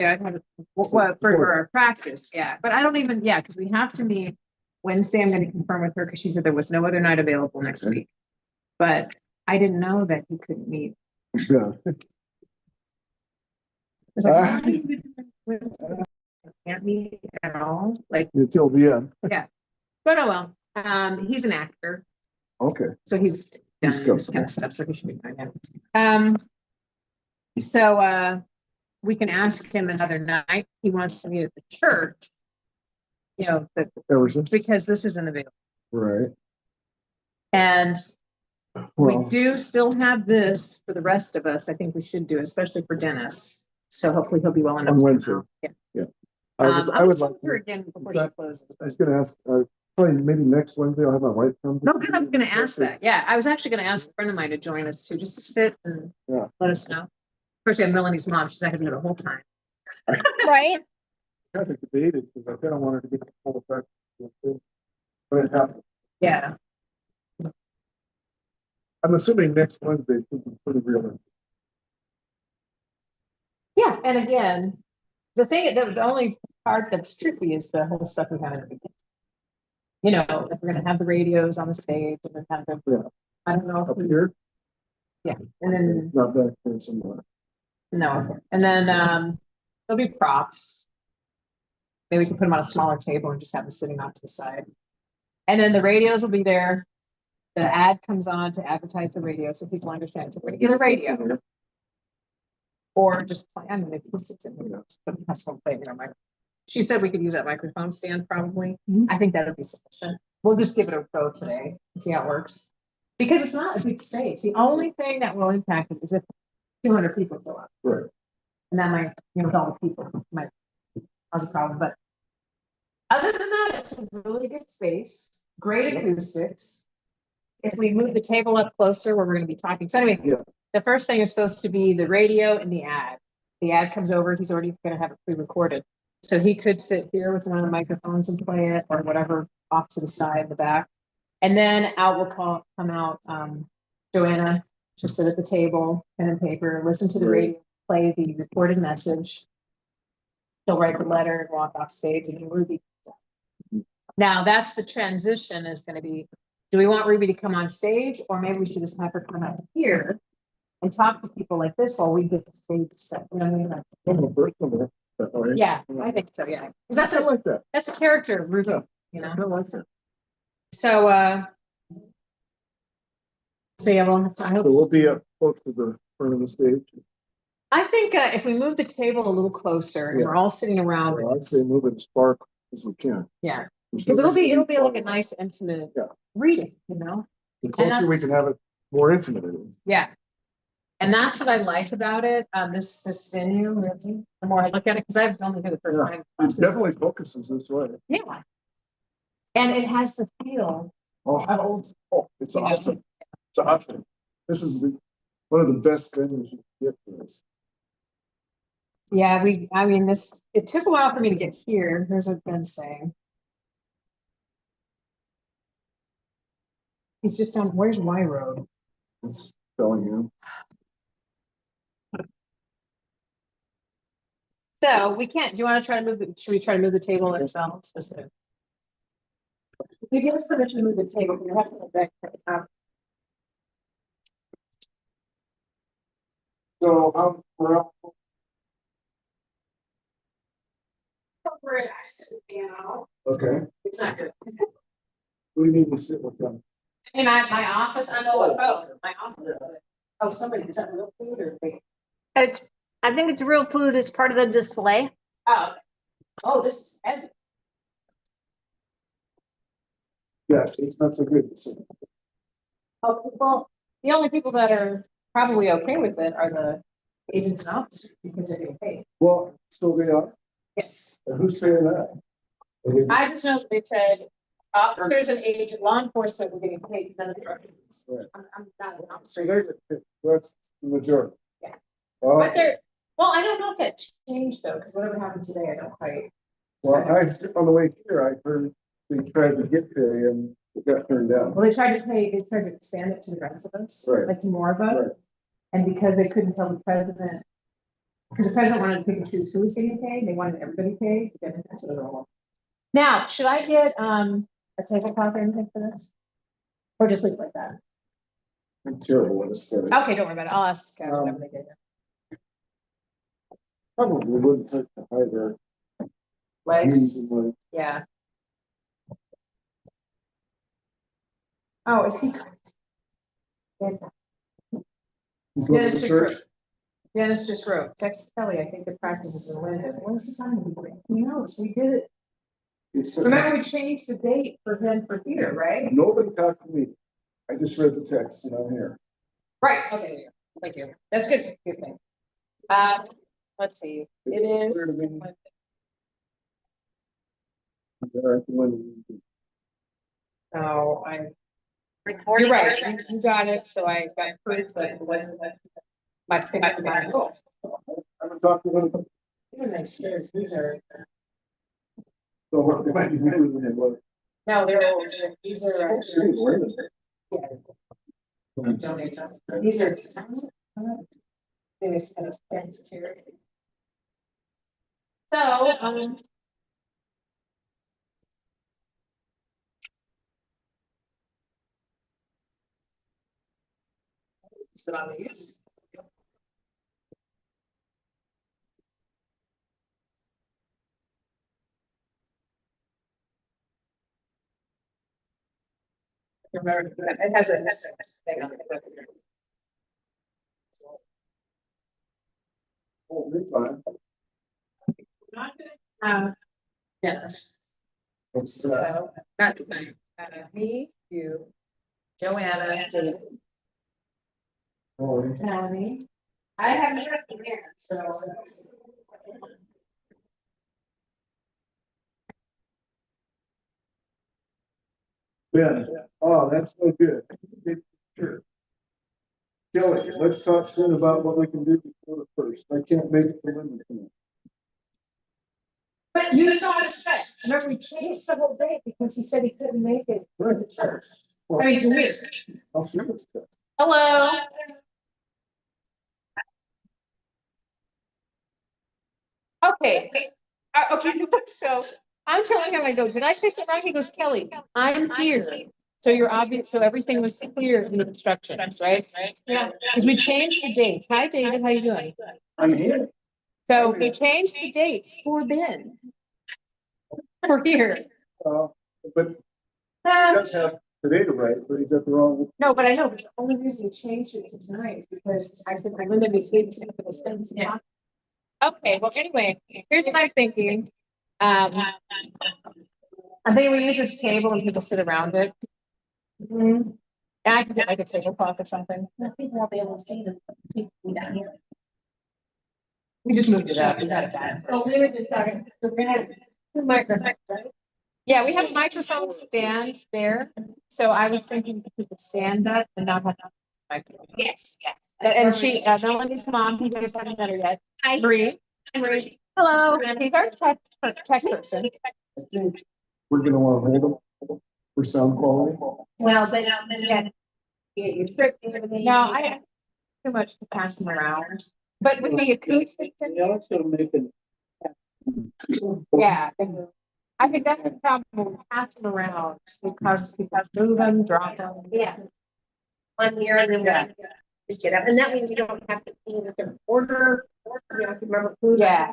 Yeah, I'd have it for our practice. Yeah, but I don't even. Yeah, because we have to meet Wednesday. I'm going to confirm with her because she said there was no other night available next week. But I didn't know that he couldn't meet. Yeah. I was like, can't meet at all. Like Until the end. Yeah, but oh well. He's an actor. Okay. So he's done this kind of stuff, so he should be fine. So we can ask him another night. He wants to meet at the church. You know, because this isn't available. Right. And we do still have this for the rest of us. I think we should do it, especially for Dennis. So hopefully he'll be well enough. On Wednesday. Yeah. I would like her again before she closes. I was going to ask, probably maybe next Wednesday I'll have my wife come. No, good. I was going to ask that. Yeah, I was actually going to ask a friend of mine to join us too, just to sit and let us know. Of course, we have Melanie's mom. She's not going to do the whole time. Right. I kind of debated because I kind of wanted to get the full effect. But it happened. Yeah. I'm assuming next Wednesday is pretty real. Yeah, and again, the only part that's tricky is the whole stuff we have in the beginning. You know, if we're going to have the radios on the stage and then have them, I don't know. Up here? Yeah, and then not back there somewhere. No, and then there'll be props. Maybe we can put them on a smaller table and just have them sitting off to the side. And then the radios will be there. The ad comes on to advertise the radio so people understand it's a regular radio. Or just play. I mean, if he sits in here, but he has to play it, She said we could use that microphone stand probably. I think that would be sufficient. We'll just give it a go today and see how it works. Because it's not a big stage. The only thing that will impact it is if 200 people show up. Right. And that might, with all the people, might cause a problem. But other than that, it's a really good space, great acoustics. If we move the table up closer where we're going to be talking. So anyway, the first thing is supposed to be the radio and the ad. The ad comes over, he's already going to have it pre-recorded. So he could sit here with one of the microphones and play it or whatever off to the side, the back. And then out will come out Joanna. She'll sit at the table, pen and paper, listen to the radio, play the recorded message. She'll write the letter and walk off stage, and Ruby. Now that's the transition is going to be, do we want Ruby to come on stage, or maybe we should just have her come out here and talk to people like this while we get the stage stuff? You know what I mean? Yeah, I think so. Yeah, because that's a character of Ruby. You know, I like that. So yeah, we'll be up close to the front of the stage. I think if we move the table a little closer and we're all sitting around. Well, I'd say move it as far as we can. Yeah, because it'll be like a nice intimate reading, The closer we can have it, more intimate it is. Yeah. And that's what I like about it. This venue, really, the more I look at it, because I've only been the first time. It definitely focuses this way. Yeah. And it has the feel of old. Oh, it's awesome. It's awesome. This is one of the best venues you can get for this. Yeah, it took a while for me to get here. Here's what Ben's saying. He's just on, where's Y Road? It's telling you. So we can't, do you want to try to move should we try to move the table ourselves? You give us permission to move the table, you have to go back. So we're up. Okay. It's not good. We need to sit with them. In my office, I'm my office. Oh, somebody, is that real food or fake? I think it's real food as part of the display. Oh, this is heavy. Yes, it's not so good. Oh, well, the only people that are probably okay with it are the agents and officers because they're getting paid. Well, so they are. Yes. And who's saying that? I just know they said officers and agent law enforcement were getting paid. None of the others. Right. I'm not an officer. That's the majority. Yeah. But well, I don't know if that changed though, because whatever happened today, I don't quite. Well, on the way here, I heard they tried to get pay and it got turned down. Well, they tried to expand it to the residents, like to more of it. Right. And because they couldn't tell the president Because the president wanted to pick and choose who was getting paid, they wanted everybody paid, but then that's another one. Now, should I get, a tablecloth or anything for this? Or just leave it like that? I'm terrible at aesthetics. Okay, don't worry about it, I'll ask, whatever they did. Probably wouldn't hurt to hide their Legs, knees and legs. yeah. Oh, is he? He's going Dennis to just church. wrote. Dennis just wrote, text Kelly, I think the practice is in Linda. When's the time? Who knows, we did it. It's- Remember, we changed the date for him for here, right? Nobody talked to me. I just read the text and I'm here. Right, okay, thank you. That's good, good thing. Let's see, it is. clear to me. There at the window. Oh, you're right, you got it, so I got proof, but it wasn't my thing. I haven't talked to them. These are, So what they might be doing with it. no, they're old, these are. Yeah. These are. So, sit on these. Remember, it has a thing on it. Oh, they're fine. Yes. It's, So, not me, you, Joanna, David, oh, Melanie. I haven't heard from Aaron, so. Ben, oh, that's so good. Sure. Kelly, let's talk soon about what we can do before the first. I can't make it to Linda tonight. But you saw his face. Remember, we changed the whole day because he said he couldn't make it for the church. I mean, to me. I'll see what's good. Hello. Okay, okay, so I'm telling him, I go, did I say something wrong? He goes, Kelly, I'm here. So you're obvious, so everything was clear in the instructions, right? Yeah, because we changed the dates. Hi, David, how you doing? I'm here. So we changed the dates for Ben. For here. But he does have today to write, but he's got the wrong. No, but I know, but the only reason we changed it to tonight, is because I said, Linda, we saved it for the sentence. Yeah. Okay, well, anyway, here's what I'm thinking. I think we use this table and people sit around it. And I can get like a tablecloth or something. I think we'll be able to see them. Down here. We just moved it up. We got it back. Oh, we were just talking. We're gonna have two microphones, right? Yeah, we have a microphone stand there. So I was thinking we could stand up and not have. Yes. And she, Melanie's mom, you guys haven't met her yet. Hi. Bree. Hello. He's our tech person. I think we're gonna want to hold them for sound quality. Well, but yeah. You trip and everything. No, I have too much to pass them around. But with the acoustics in here, also make it. yeah. I think that's the problem, we pass them around because move them, drop them. Yeah. One year and then we just get up, and that means you don't have to be in the order, you have to remember food. Yeah.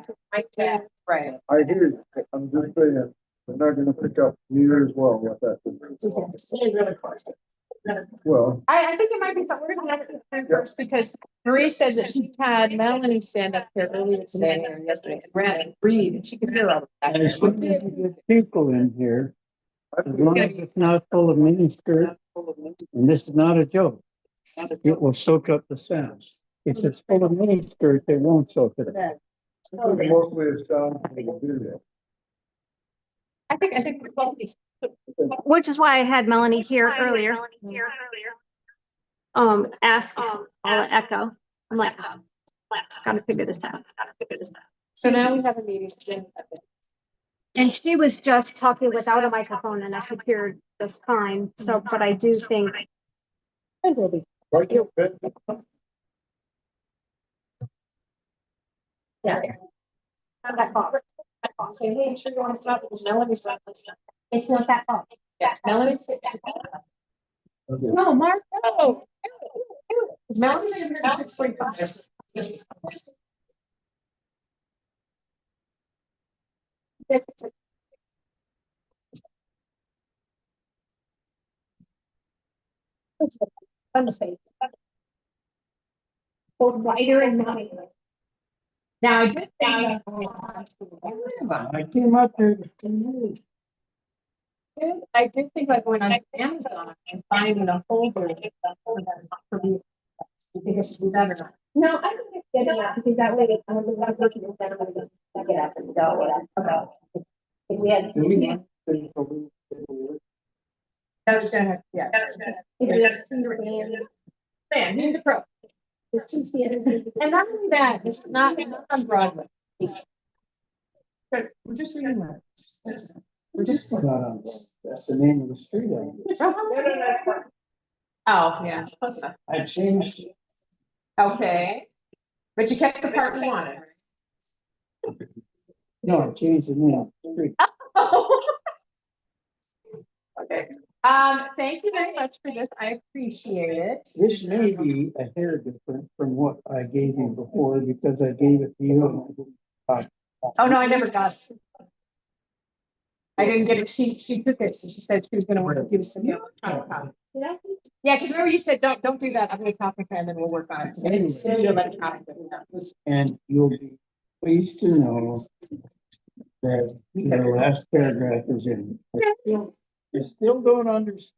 Yeah. Right. I hear you. I'm just saying, they're not gonna pick up near as well with that. It's really close. Well, I think it might be, but we're gonna have it first because Marie said that she had Melanie stand up here earlier today or yesterday and ran and breathe and she could hear all of that. There's people in here, as long as it's not full of miniskirt, and this is not a joke. It will soak up the sound. If it's full of miniskirt, they won't soak it up. mostly it's down to the video. I think we're both. Which is why I had Melanie here earlier. Ask all the echo. I'm like, gotta figure this out. So now we have a meeting. And she was just talking without a microphone and I could hear just fine. So, but I do think Right, Ben? Yeah. Not that far. Say, hey, sure you want to stop, because Melanie's right. It's not that far. Yeah, Melanie's. Okay. No, Mark, no. Melanie's in here at 6:45. Unsafe. Both wider and wider. Now, I did think. I came up here to see I did think about going on Amazon and finding a folder. For me. You think it should be better? No, I think it's good enough because that way, I'm not looking at them, I'm gonna pick it up and go with it. Okay. If we had. Do we have- That was gonna, yeah. If we had two and. Man, he's the pro. The two theaters. And not only that, it's not on Broadway. But we're just reading that. We're just. it. That's the name of the street. Oh, yeah. I changed. Okay. But you kept the part you wanted. No, I changed the name of the street. Okay. Thank you very much for this. I appreciate it. This may be a hair different from what I gave you before because I gave it to you. Oh, no, I never got it. I didn't get it. She took it. She said she was gonna work with you. So, yeah. Yeah, because remember you said, don't do that. I'm gonna copy it and then we'll work on it. Anyway. So you're like, copy it. And you'll be pleased to know that the last paragraph is in. You still don't understand.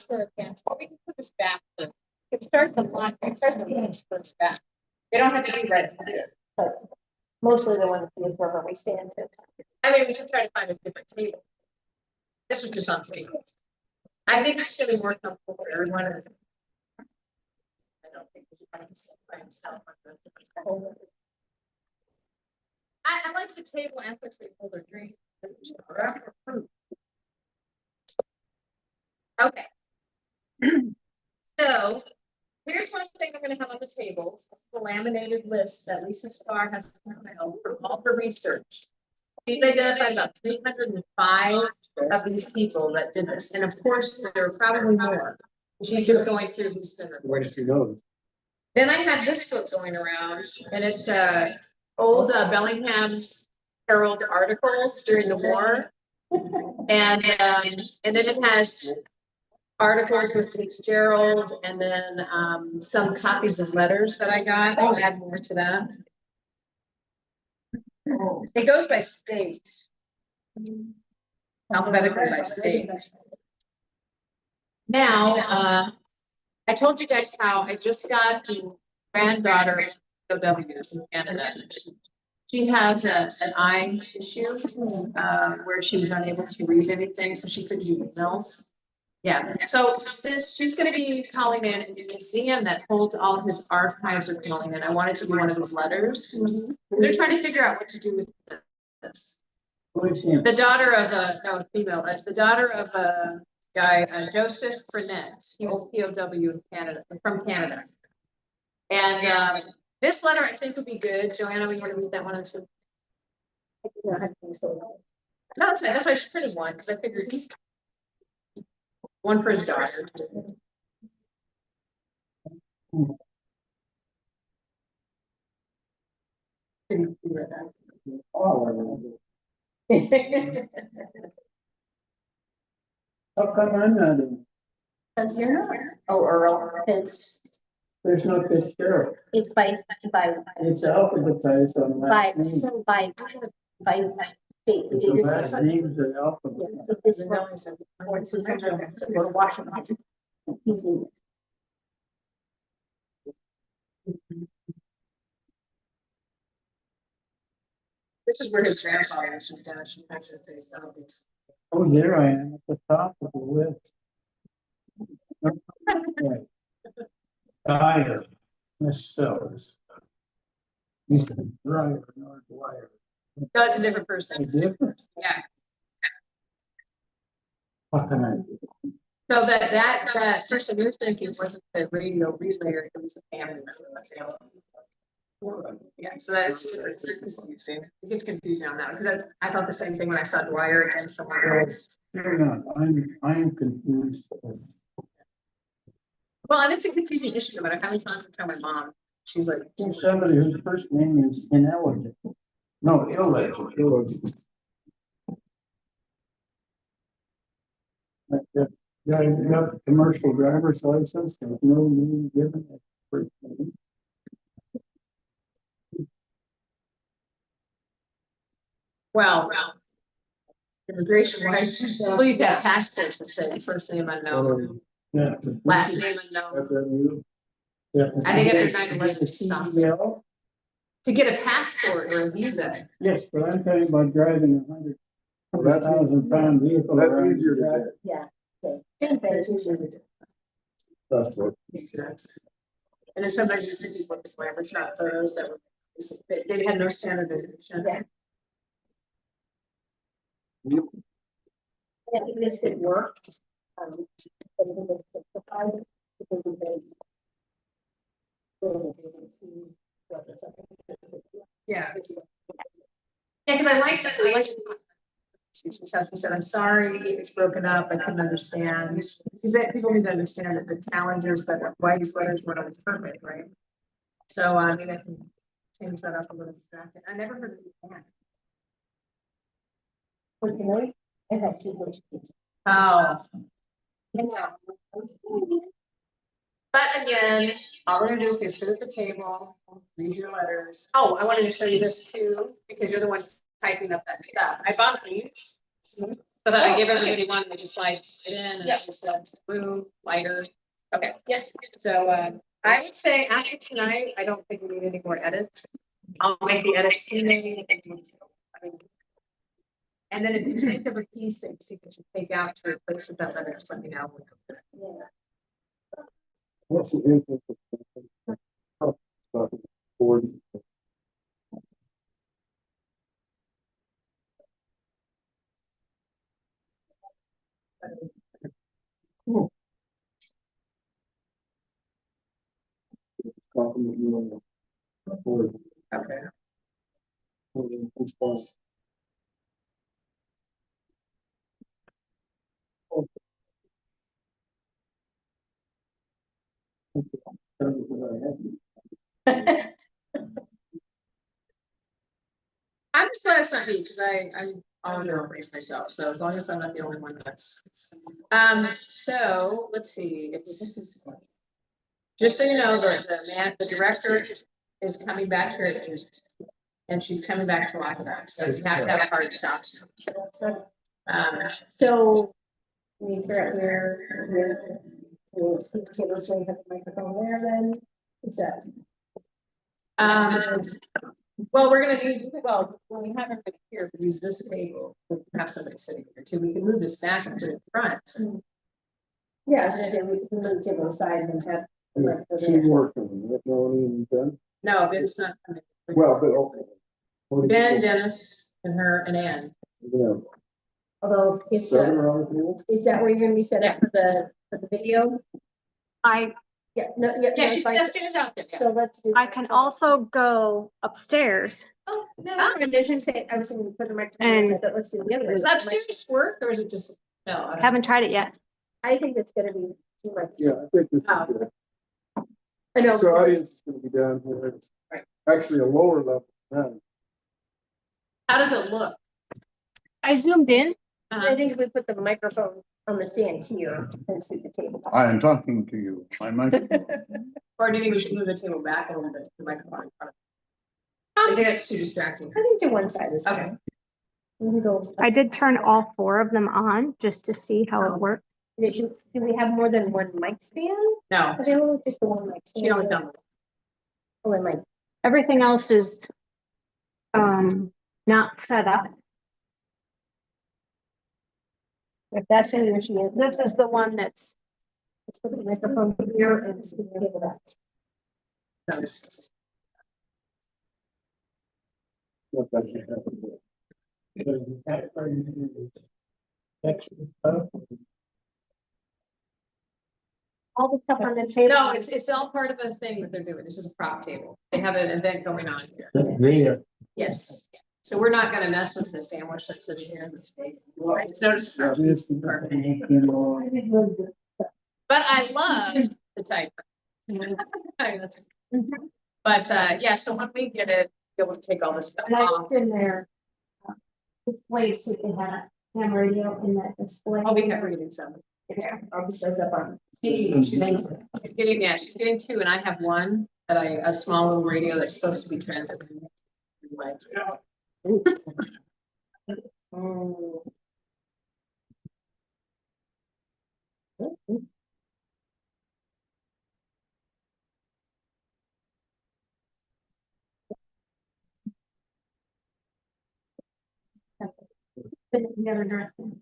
Sure, yeah. Or we can put this back. It starts a lot, it starts the piece first back. They don't have to be ready. Mostly the ones where we stand to. I mean, we can try to find a different table. This was just on the table. I think it's gonna be more comfortable for everyone. I don't think we should find himself by himself. I like the table and the tray holder drink. Okay. So here's one thing I'm gonna have on the table, the laminated list that Lisa Starr has compiled for all her research. She's identified about 305 of these people that did this, and of course, there are probably more. She's just going through these. Where did you know? Then I have this book going around, and it's old Bellingham Herald articles during the war. And then it has articles with Fitzgerald and then some copies of letters that I got. I'll add more to that. It goes by state. Alphabetically by state. Now, I told you guys how I just got the granddaughter of OWs in Canada. She has an eye issue, where she was unable to read anything, so she couldn't do emails. Yeah, so since she's gonna be calling in, and the museum that holds all of his archives are calling in, I wanted to do one of his letters. They're trying to figure out what to do with this. The daughter of female, it's the daughter of a guy, Joseph Burnett, he was POW in Canada, from Canada. And this letter I think would be good. Joanna, we want to read that one. No, it's fine. That's why she printed one, because I figured one for his daughter. How come I'm not in? That's your, oh, Earl, There's no Fitzgerald. it's by, It's alphabetized on last name. so by state. The last names are alphabetized. So this we're watching. This is where his grandfather was down in Texas. Oh, there I am at the top of the list. Okay. Dyer, misspells. He's a Dryer, not Dwyer. No, it's a different A person. difference. Yeah. What can I do? So that person you're thinking wasn't the radio relayer, it was a family member. Yeah, so that's it's confusing. It gets confusing on that because I thought the same thing when I saw Dwyer and someone else. You're not, I'm confused. Well, and it's a confusing issue, but I finally times to tell my mom. She's like, Somebody whose first name is ineligible. No, illegible. Yeah, you got a commercial driver's license, there's no name given as first name. well, immigration wise, please have passports that say first name unknown, Yeah. last name unknown. Yeah. I think after 9/11 it stopped. CDL? To get a passport or a visa. Yes, but I'm talking about driving 100,000 pound vehicle. That's around easier to the track. do. Yeah. That's what. And then sometimes you see people with language not photos that were, they had no standardization. Yeah. Yeah, this could work. Yeah. Yeah, because I liked it. She said, I'm sorry, it's broken up, I couldn't understand. Because that people need to understand that the challenges that why these letters were always perfect, right? So I mean, I can change that up a little distracted. I never heard of it. Personally, I have two words. Oh. But again, all we're gonna do is sit at the table, read your letters. Oh, I wanted to show you this too, because you're the one typing up that stuff. I bought these. So that I give everybody one, they just slide it in and it just says blue, lighter. Okay, yes. So I would say after tonight, I don't think we need any more edits. I'll make the edits tonight. And then if you think of a piece that you think you should take out to replace with that letter, just let me know. What's the info? Forty. Compliment you on the board. Okay. I'm just glad it's not me, because I'm I'll erase myself, so as long as I'm not the only one that's. So, let's see, it's. Just so you know, the director is coming back here at 8. And she's coming back to lock it up, so you have to have a hard stop. So. We figure out where, we'll speak to us, we have the microphone there then. Is that? Well, we're gonna do, well, when we have everybody here, we use this table, we have somebody sitting here too, we can move this back and put it in front. Yeah, I was gonna say, we can move to the side and have. She's working, that's no one even done. No, Ben's not coming. Well, but okay. What do you Ben, think? Dennis, and her, and Ann. Yeah. Although, is Seven that, are on the table? is that where you're gonna be set up for the video? Yeah, no, yeah. Yeah, no, she's it's fine. testing it out there. So let's do. I can also go upstairs. Oh, no, I didn't say, I was thinking put the microphone, And- but let's do the other. Does way. upstairs work, or is it just? No, I don't- Haven't tried it yet. I think it's gonna be too much. Yeah, I think this is Oh. good. I know. So audience is gonna be down here. Right. Actually, a lower level than How does it look? I zoomed in. I think if we put the microphone on the stand here and shoot the table. I am talking to you. I might. Or do you think we should move the table back a little bit, the microphone in front? I think that's too distracting. I think to one side is. Okay. We can go. I did turn all 4 of them on just to see how it worked. Do we have more than one mic stand No, available? Just the one mic. she don't know. Only mic. Everything else is not set up. If that's the issue, This is the one that's, let's put the microphone here and speak to that. No, it's- what that should happen. all the stuff on the table. No, it's all part of a thing that they're doing. This is a prop table. They have an event going on here. Yes. So we're not gonna mess with the sandwich that's sitting here in this big. I just noticed it's not perfect. But I love the type. That's- But yeah, so when we get it, be able to take all this stuff And I off. looked in there. Display so you can have ham radio in that display. I'll be reading some. Yeah, I'll just those up on. She's getting, yeah, she's getting 2 and I have 1 that a small little radio that's supposed to be transmitted. Oh. The other direction.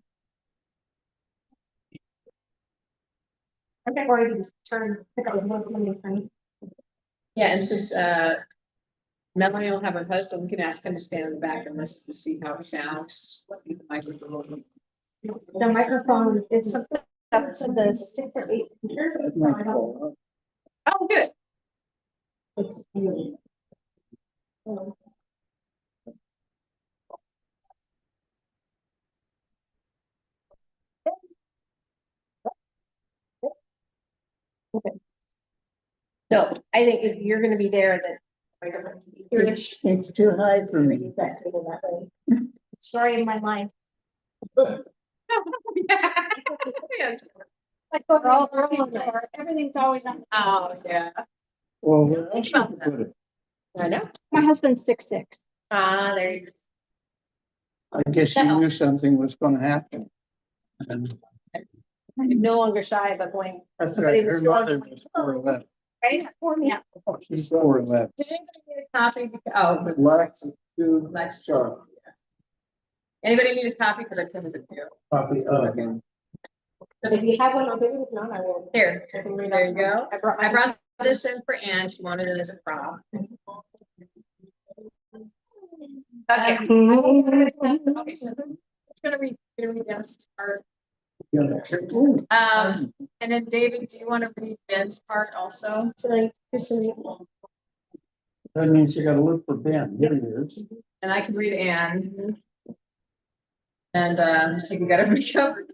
Okay, or you can just turn, pick up one from the screen. Yeah, and since Melanie will have her husband, we can ask him to stand in the back and listen to see how it sounds. The microphone. The microphone is something up to the 6 or 8 feet. That might fall Oh, good. It's you. So I think if you're gonna be there, then. It's too high for me. Use that table that way. Story of my life. Like, everything's always on. Oh, yeah. Well, where else should we put it? I know. My husband's 6'6". There you go. I guess you knew something was gonna happen. And I'm no longer shy about going. that's right, her mother was 4'11". Right, for me. She's 4'11". Did anybody need a copy? Oh, but Lex, two, Lex. Chuck. Anybody need a copy? Because I printed it too. Copy of. If you have one, I'll give it, if not, I will. Here, there you go. I brought. I brought this in for Ann. She wanted it as a prop. Okay. Okay, so it's gonna read Dennis' part. And then David, do you want to read Ben's part also? Should I just read? That means you gotta look for Ben. Here he is. And I can read Ann. And I think we got everybody covered.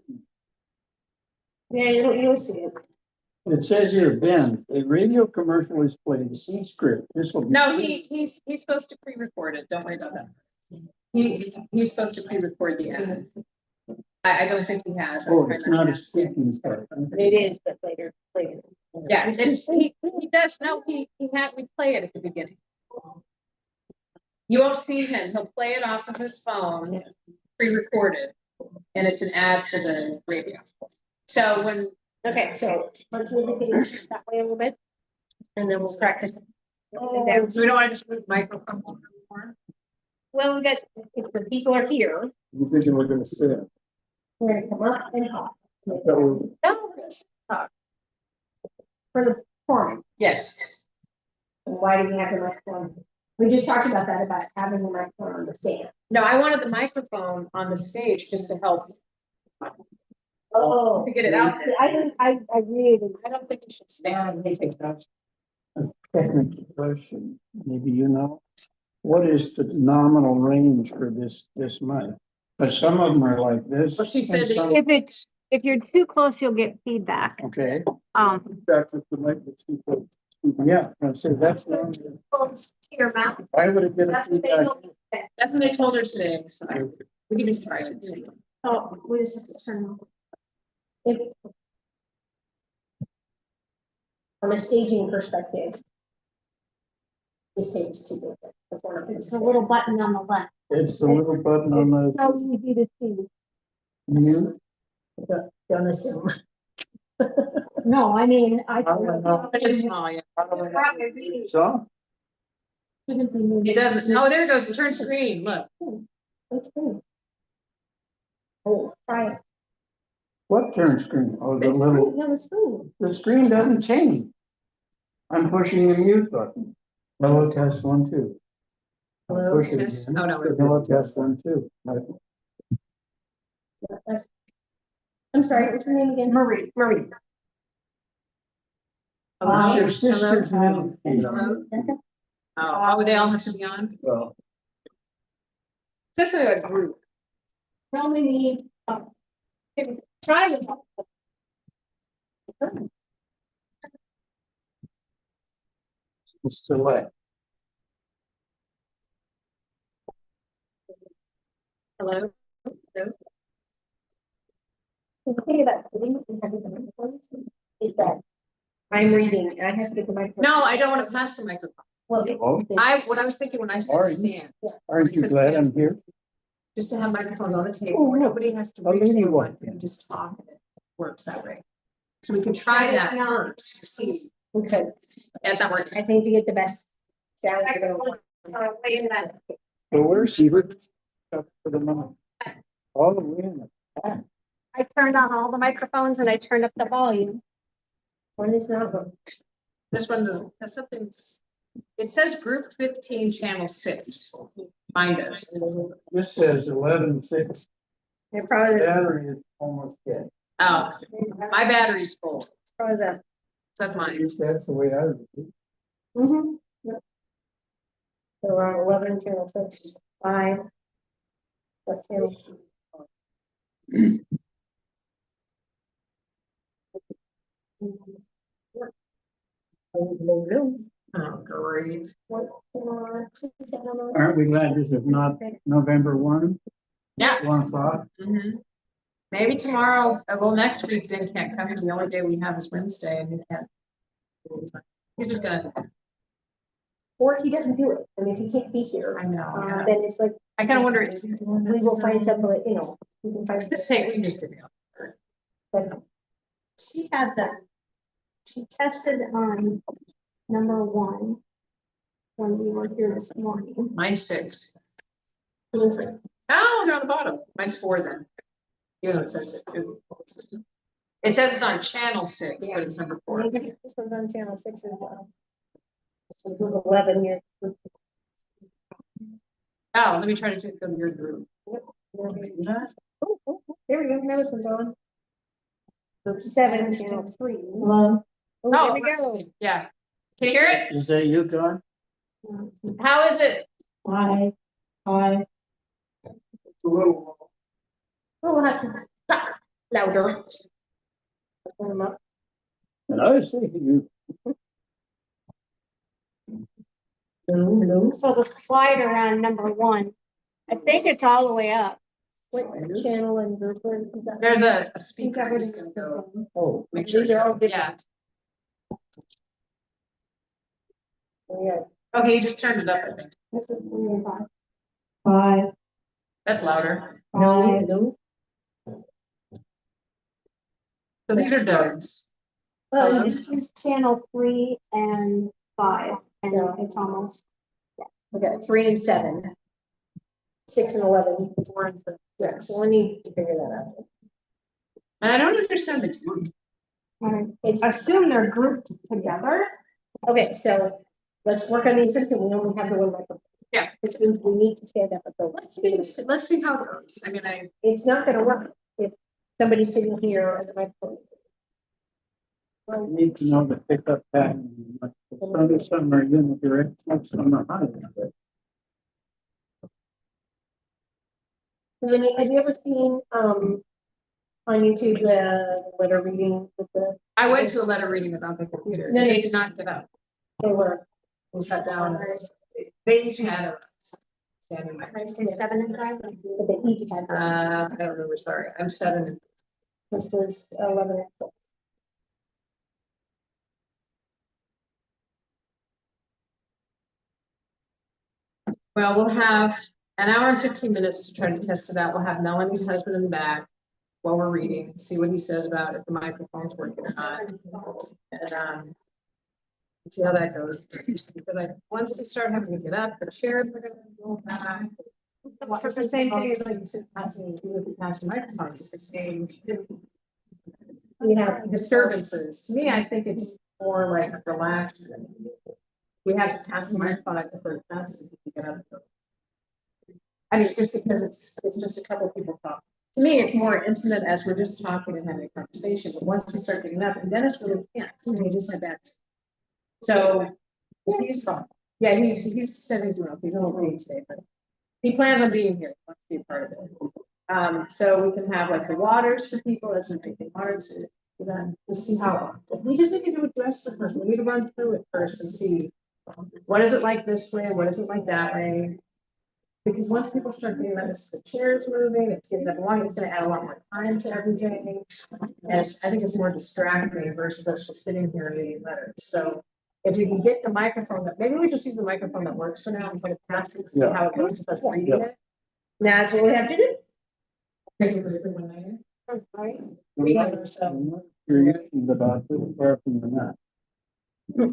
Yeah, you'll see it. It says here, Ben, a radio commercial is played, C script. This will be. No, he's supposed to pre-record it. Don't worry about that. He's supposed to pre-record the ad. I don't think he has. Oh, it's not a speaking part. It is, but later. Yeah, he does, no, we play it at the beginning. You won't see him, he'll play it off of his phone, pre-recorded, and it's an ad for the radio. So when, Okay, so let's move it that way a little bit. And then we'll practice. so we don't want to just move the microphone over more. Well, we got, if the people are here, You thinking we're gonna sit? we're gonna come up and talk. That was- No, let's talk. For the forum, Yes, why do we have the microphone? We just talked about that, about having the microphone on the stand. no, I wanted the microphone on the stage just to help Oh. to get it out there. I really. I don't think you should stand. A technical question, maybe you know. What is the nominal range for this mic? But some of them are like this. Well, she said and some- If you're too close, you'll get feedback. Okay, Back with the mic, let's keep it. yeah, I said that's one. Your mouth. Why would it get a That's what they feedback? don't expect. That's what they told her today, so we can just try it. Oh, we just have to turn off. If- From a staging perspective. This tape is too big. It's a little button on the left. It's the little button on the So easy to see. mute. Don't assume. No, I mean, I. It is small, yeah. It's on. It doesn't, oh, there it goes, it turns green, look. Oh, try it. What turns green? Oh, the little, No, it's green. the screen doesn't change. I'm pushing the mute button. Hello, test 1, 2. Hello, Push it test. again. Oh, no, we're- Hello, test 1, 2. I'm sorry, what's your name again? Marie. Marie. It's your Hello? sister's Hello? name. Hello? Oh, they all have to be on? Well, It's just a group. Probably need, try it. it's delay. Hello? Hello? The thing about sitting and having the microphones is that I'm reading, and I have to get the microphone. No, I don't want to pass the microphone. Well, Oh. What I was thinking when I said Sorry. stand, Aren't you glad I'm here? just to have microphones on the table, where nobody has to I'll reach leave you for one, one. you can just talk, and it works that way. So we can try that first to see. okay, That's not working. I think to get the best sound. Wait a minute. So where's Hebert? Up for the moment. All the way in the back. I turned on all the microphones and I turned up the volume. One is not. This one doesn't, that's something's, it says group 15, channel 6. Mine does. This says 11:6. They're probably, Battery is almost dead. Oh, my battery's full. probably the. That's mine. That's the way I read it. Mm-hmm. So we're on 11, channel 6, 5. What channel? Oh, great. Aren't we glad this is not November 1? Yeah. 1 o'clock? Mhm. Maybe tomorrow, well, next week, then can't come, the only day we have is Wednesday, and we can't. He's just gonna, Or he doesn't do it, and if he can't be here, I know, yeah. then it's like, I kind of wonder. Is he doing we this will find time? something, you know, we can find. Just say, we just did it. She had she tested on number 1 when we were here this morning. Mine's 6. Oh, they're on the bottom. Mine's 4 then. You know, it says it too. It says it's on channel 6, but it's number 4. Maybe this one's on channel 6 as well. So Google 11 here. Oh, let me try to take them your group. Oh, there we go, now this one's on. Group 7, channel 3. Hello. Oh, there we go. Yeah. Can you hear it? Is that you, God? How is it? Hi. Hi. It's a little. Oh, we'll have to talk louder. Turn them up. And I was thinking you. Hello. So the slider on number 1 I think it's all the way up. What channel and group is that? There's a speaker. I'm just gonna go. Oh, Make sure These are all it's- yeah. Yeah. Okay, you just turned it up, I think. This is 3 and 5. 5. That's louder. No. So these are Doug's. Oh, this is channel 3 and 5, and it's almost. Okay, 3 and 7. 6 and 11. 4 and 6. Yeah, so we need to figure that out. And I don't understand the group. It's, Assume they're grouped together. okay, so let's work on these, because we only have the one microphone. Yeah. Which means we need to stand up at the. Let's see how it goes. I mean, It's not gonna work if somebody's sitting here at the microphone. I need to know the pickup pattern. Some are unidirectional, some are high. Have you ever seen, on YouTube, the letter reading with the, I went to a letter reading about the computer. No, They no. did not get up. they were, We sat down. They each had a standing mic. I say 7 and 5. but they each had, I don't remember, sorry. I'm 7. this was 11 and 6. Well, we'll have an hour and 15 minutes to try to test it out. We'll have Melanie's husband in the back while we're reading, see what he says about if the microphone's working or not. And see how that goes. Because once we start having to get up, the chairs are gonna go back. It's the same thing as like you said, passing, with the passing microphones, it's the same. You have disturbances. To me, I think it's more like relaxed. We have to pass the microphone, I prefer to pass it if you get up. I mean, just because it's just a couple of people talking. To me, it's more intimate as we're just talking and having a conversation, but once we start getting up, and Dennis really can't, he just had that. So, he's fine. Yeah, he's sitting doing, he's on leave today, but he plans on being here, wants to be a part of it. So we can have like the waters for people as we make the waters, to see how, we just need to address the first, we need to run through it first and see. What is it like this way? What is it like that way? Because once people start getting that, the chairs moving, it's getting up along, it's gonna add a lot more time to everything. And I think it's more distracting versus us just sitting here reading letters. So if we can get the microphone that, maybe we just use the microphone that works for now and put it past it, see Yeah. how it goes with us reading it. That's what we have to do. Maybe for everyone later. Right? You're using about this far from the net.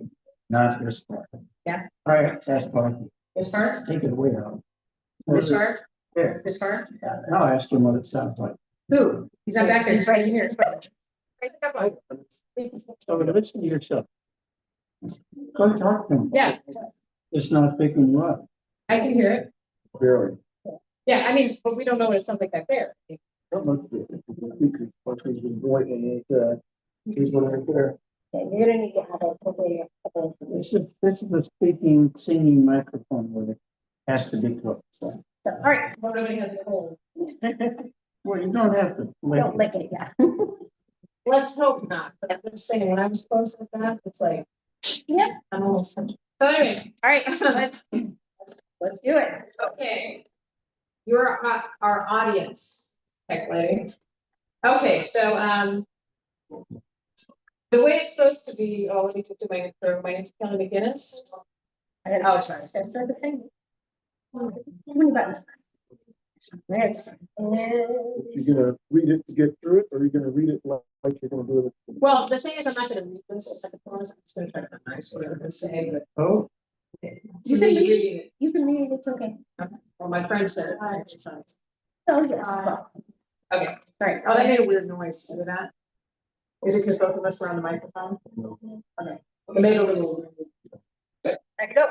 Not this far. Yeah. All right, that's fine. This far, Take it away out. this far, There. this far. Now ask him what it sounds like. Who? He's not back there. He's right here. So listen to yourself. Go talk to him. Yeah, It's not picking you up. I can hear it. really. Yeah, I mean, but we don't know what it's something back there. Don't look good. What was the boy in it, he's right there. Okay, you're gonna need to have a couple. This is a speaking, singing microphone where it has to be close. So, All right, Well, nobody has a cold. well, you don't have to. don't lick it, yeah. Let's hope not, but I'm just saying, when I was close with that, it's like. Yep. I'm almost. So anyway, All right, let's do it. okay. You're our audience, tech lady. Okay, so, the way it's supposed to be, let me just do my intro. My name's Kelly McGinnis. Oh, sorry. That's not the thing. How many buttons? There's. You're gonna read it to get through it, or you're gonna read it like you're gonna do it. Well, the thing is, I'm not gonna read this at the pause. I'm just gonna try to be nice, what I'm gonna say, but. Oh, You can read it. You can read it, it's okay. Well, my friend said it. So- Oh, yeah. Okay, all right. Oh, that made a weird noise. Hear that? Is it because both of us were on the microphone? Okay. It made a little. There you go.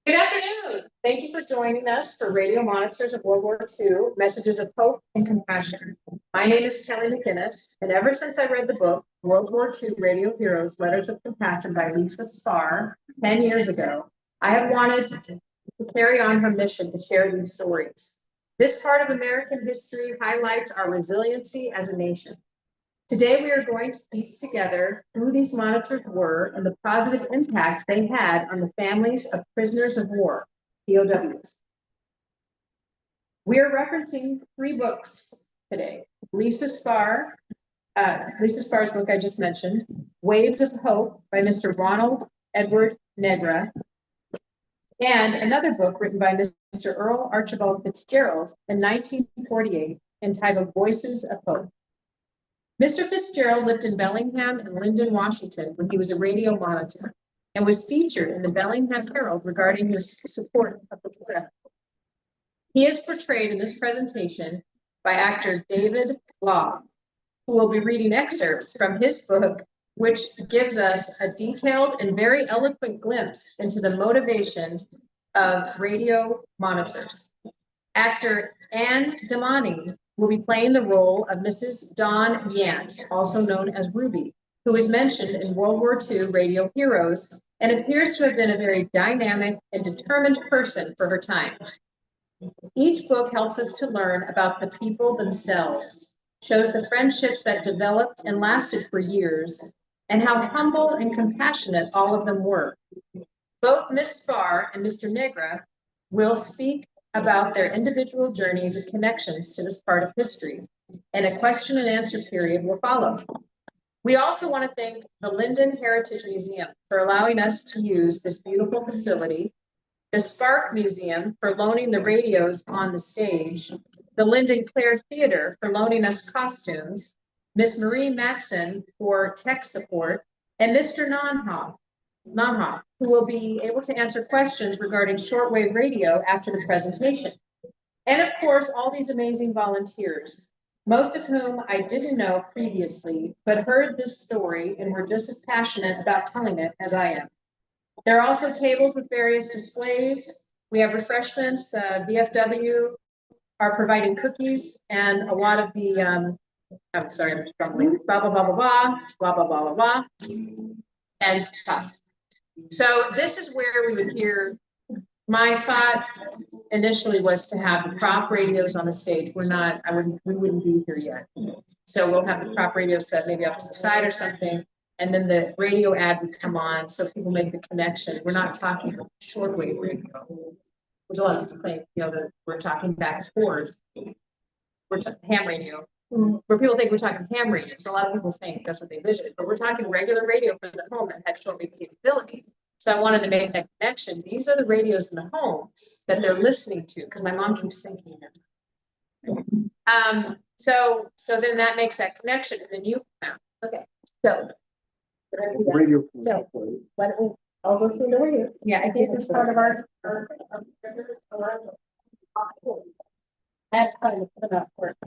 Good afternoon. Thank you for joining us for Radio Monitors of World War II, Messages of Hope and Compassion. My name is Kelly McGinnis, and ever since I read the book, World War II Radio Heroes, Letters of Compassion by Lisa Starr 10 years ago, I have wanted to carry on her mission to share these stories. This part of American history highlights our resiliency as a nation. Today, we are going to piece together who these monitors were and the positive impact they had on the families of prisoners of war, POWs. We're referencing 3 books today. Lisa's Spar's book I just mentioned, Waves of Hope by Mr. Ronald Edward Negra, and another book written by Mr. Earl Archibald Fitzgerald in 1948 entitled Voices of Hope. Mr. Fitzgerald lived in Bellingham and Linden, Washington when he was a radio monitor and was featured in the Bellingham Herald regarding his support of the press. He is portrayed in this presentation by actor David Law, who will be reading excerpts from his book, which gives us a detailed and very eloquent glimpse into the motivation of radio monitors. Actor Anne Damani will be playing the role of Mrs. Dawn Yant, also known as Ruby, who is mentioned in World War II Radio Heroes and appears to have been a very dynamic and determined person for her time. Each book helps us to learn about the people themselves, shows the friendships that developed and lasted for years, and how humble and compassionate all of them were. Both Miss Spar and Mr. Negra will speak about their individual journeys and connections to this part of history, and a question and answer period will follow. We also want to thank the Linden Heritage Museum for allowing us to use this beautiful facility, the Spark Museum for loaning the radios on the stage, the Linden Clare Theater for loaning us costumes, Miss Marie Matson for tech support, and Mr. Nanha, who will be able to answer questions regarding shortwave radio after the presentation. And of course, all these amazing volunteers, most of whom I didn't know previously, but heard this story and were just as passionate about telling it as I am. There are also tables with various displays. We have refreshments. VFW are providing cookies and a lot of the, I'm sorry, I'm struggling, blah, blah, blah, blah, blah, blah, blah, blah, blah, blah, and pasta. So this is where we would hear, my thought initially was to have the prop radios on the stage. We wouldn't be here yet. So we'll have the prop radios set maybe up to the side or something. And then the radio ad would come on so people make the connection. We're not talking shortwave radio, which a lot of people think, that we're talking back and forth. We're talking ham radio. Where people think we're talking ham radio. So a lot of people think that's what they envision, but we're talking regular radio for the home that had shortwave capability. So I wanted to make that connection. These are the radios in the homes that they're listening to, because my mom keeps thinking that. So then that makes that connection, and then you come out. Okay, so. Radio. So, why don't we all go through the radio? Yeah, I think it's part of our. That's kind of put up for it.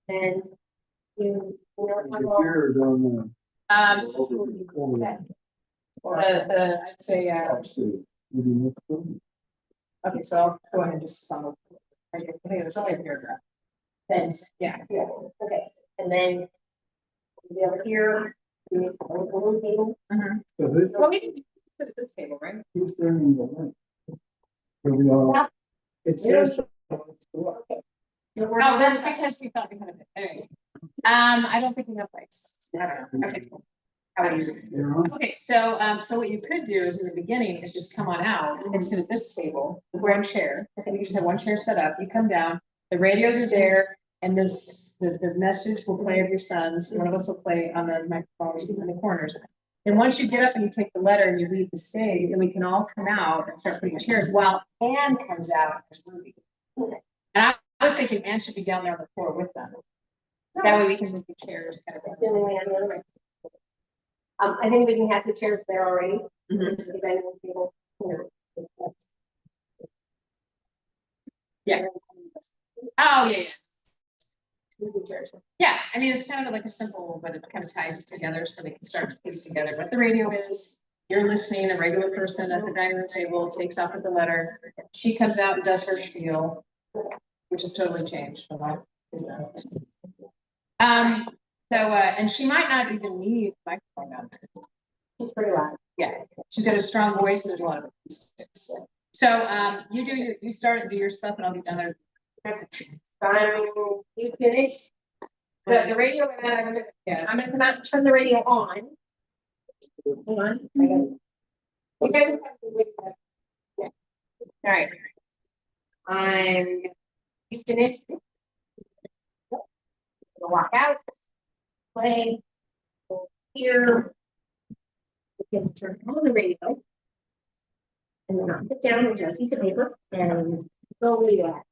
And you know, Here, on Okay. I'd say, okay, so I'll go ahead and just follow. I think there's only a paragraph. then, Yeah. okay, and then the over here, we need a little table. Well, we can sit at this table, right? It says. Oh, that's because we thought we had a bit. Anyway, I don't think we have lights. Okay, cool. How about you? Okay, so what you could do is in the beginning is just come on out and sit at this table with one chair. Okay, you just have one chair set up. You come down, the radios are there, and the message will play of your sons. One of us will play on the microphone in the corners. And once you get up and you take the letter and you leave the stage, then we can all come out and start putting chairs while Anne comes out as Ruby. And I was thinking Anne should be down there on the floor with them. That way we can move the chairs kind of. The only way on the other way. I think we can have the chairs there already. Mhm. If anyone feels, Yeah. Oh, yeah. move the chairs. Yeah, I mean, it's kind of like a simple, but it kind of ties it together so they can start to piece together what the radio is. You're listening, a regular person at the dining room table takes off with the letter. She comes out and does her spiel, which has totally changed a lot. And she might not even need a microphone down there. It's pretty loud. Yeah, she's got a strong voice and there's a lot of acoustics. So you start and do your stuff and I'll be done there. You finish. The radio, yeah. I'm gonna come out and turn the radio on. Hold on. I got it. You guys have to wait for that. Yeah. All right. You finished. Gonna walk out, play, here. We can turn on the radio. And then I'll sit down with a piece of paper and go radio ad.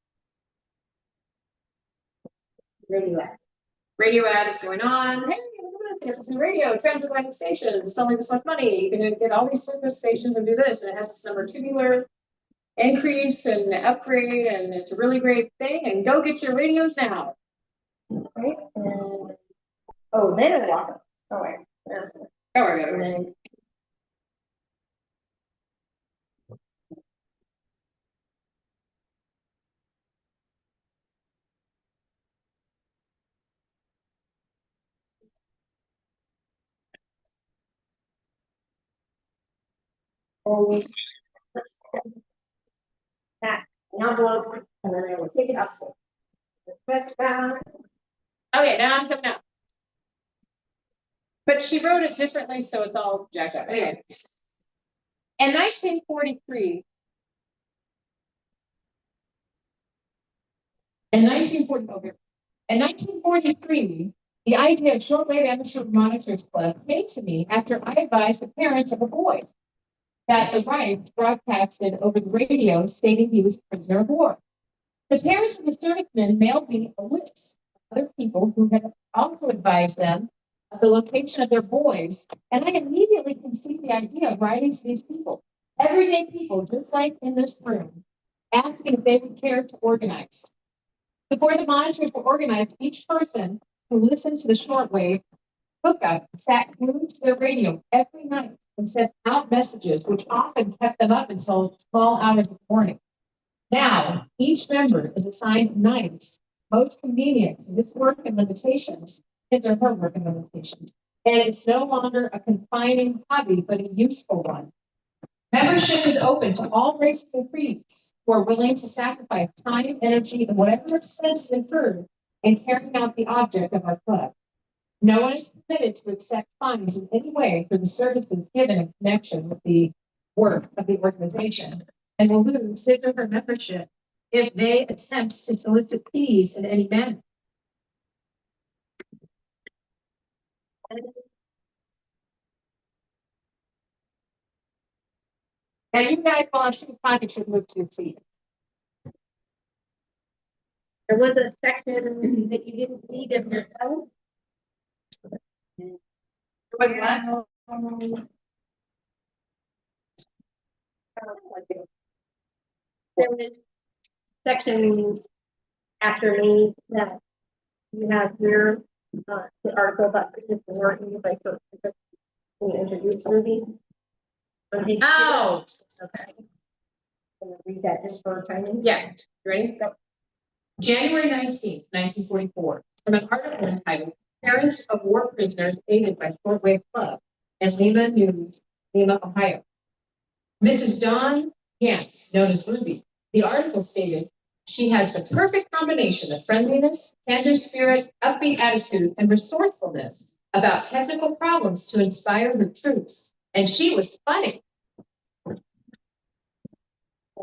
Radio ad. Radio ad is going on. Hey, there's some radio, transatlantic stations, selling this much money. You can get all these service stations and do this. And it has this number tubular increase and upgrade, and it's a really great thing. And go get your radios now. Right? And oh, then I walk up. Oh, wait. Oh, I got it. That envelope, and then I will take it up. Okay, now I'm coming out. But she wrote it differently, so it's all jacked up. Anyway. In 1943. In 1943, the idea of shortwave amateur monitors club came to me after I advised the parents of a boy that the Reich broadcasted over the radio stating he was a prisoner of war. The parents of the servicemen mailed me a list of other people who had also advised them of the location of their boys, and I immediately conceived the idea of writing to these people, everyday people, just like in this room, asking if they would care to organize. Before the monitors were organized, each person who listened to the shortwave hookup sat glued to their radio every night and sent out messages, which often kept them up until small hours of the morning. Now, each member is assigned nights most convenient to this work and limitations, his or her work and limitations. And it's no longer a confining hobby, but a useful one. Membership is open to all races and creeds who are willing to sacrifice time, energy, and whatever expenses incurred in carrying out the object of our club. No one is permitted to accept funds in any way for the services given in connection with the work of the organization, and will lose his or her membership if they attempt to solicit fees in any manner. Now, you guys, while I'm shooting time, should move to a seat. There was a section that you didn't need in your notes. There was one. There was section after me that you have here, the article about business and working by we introduced Ruby. Oh, okay. Can you read that just for timing? Yeah. Ready? Go. January 19th, 1944, from an article entitled Parents of War Prisoners Aided by Shortwave Club and Lima News, Lima, Ohio. Mrs. Dawn Gant, known as Ruby, the article stated, she has the perfect combination of friendliness, tender spirit, upbeat attitude, and resourcefulness about technical problems to inspire her troops. And she was funny.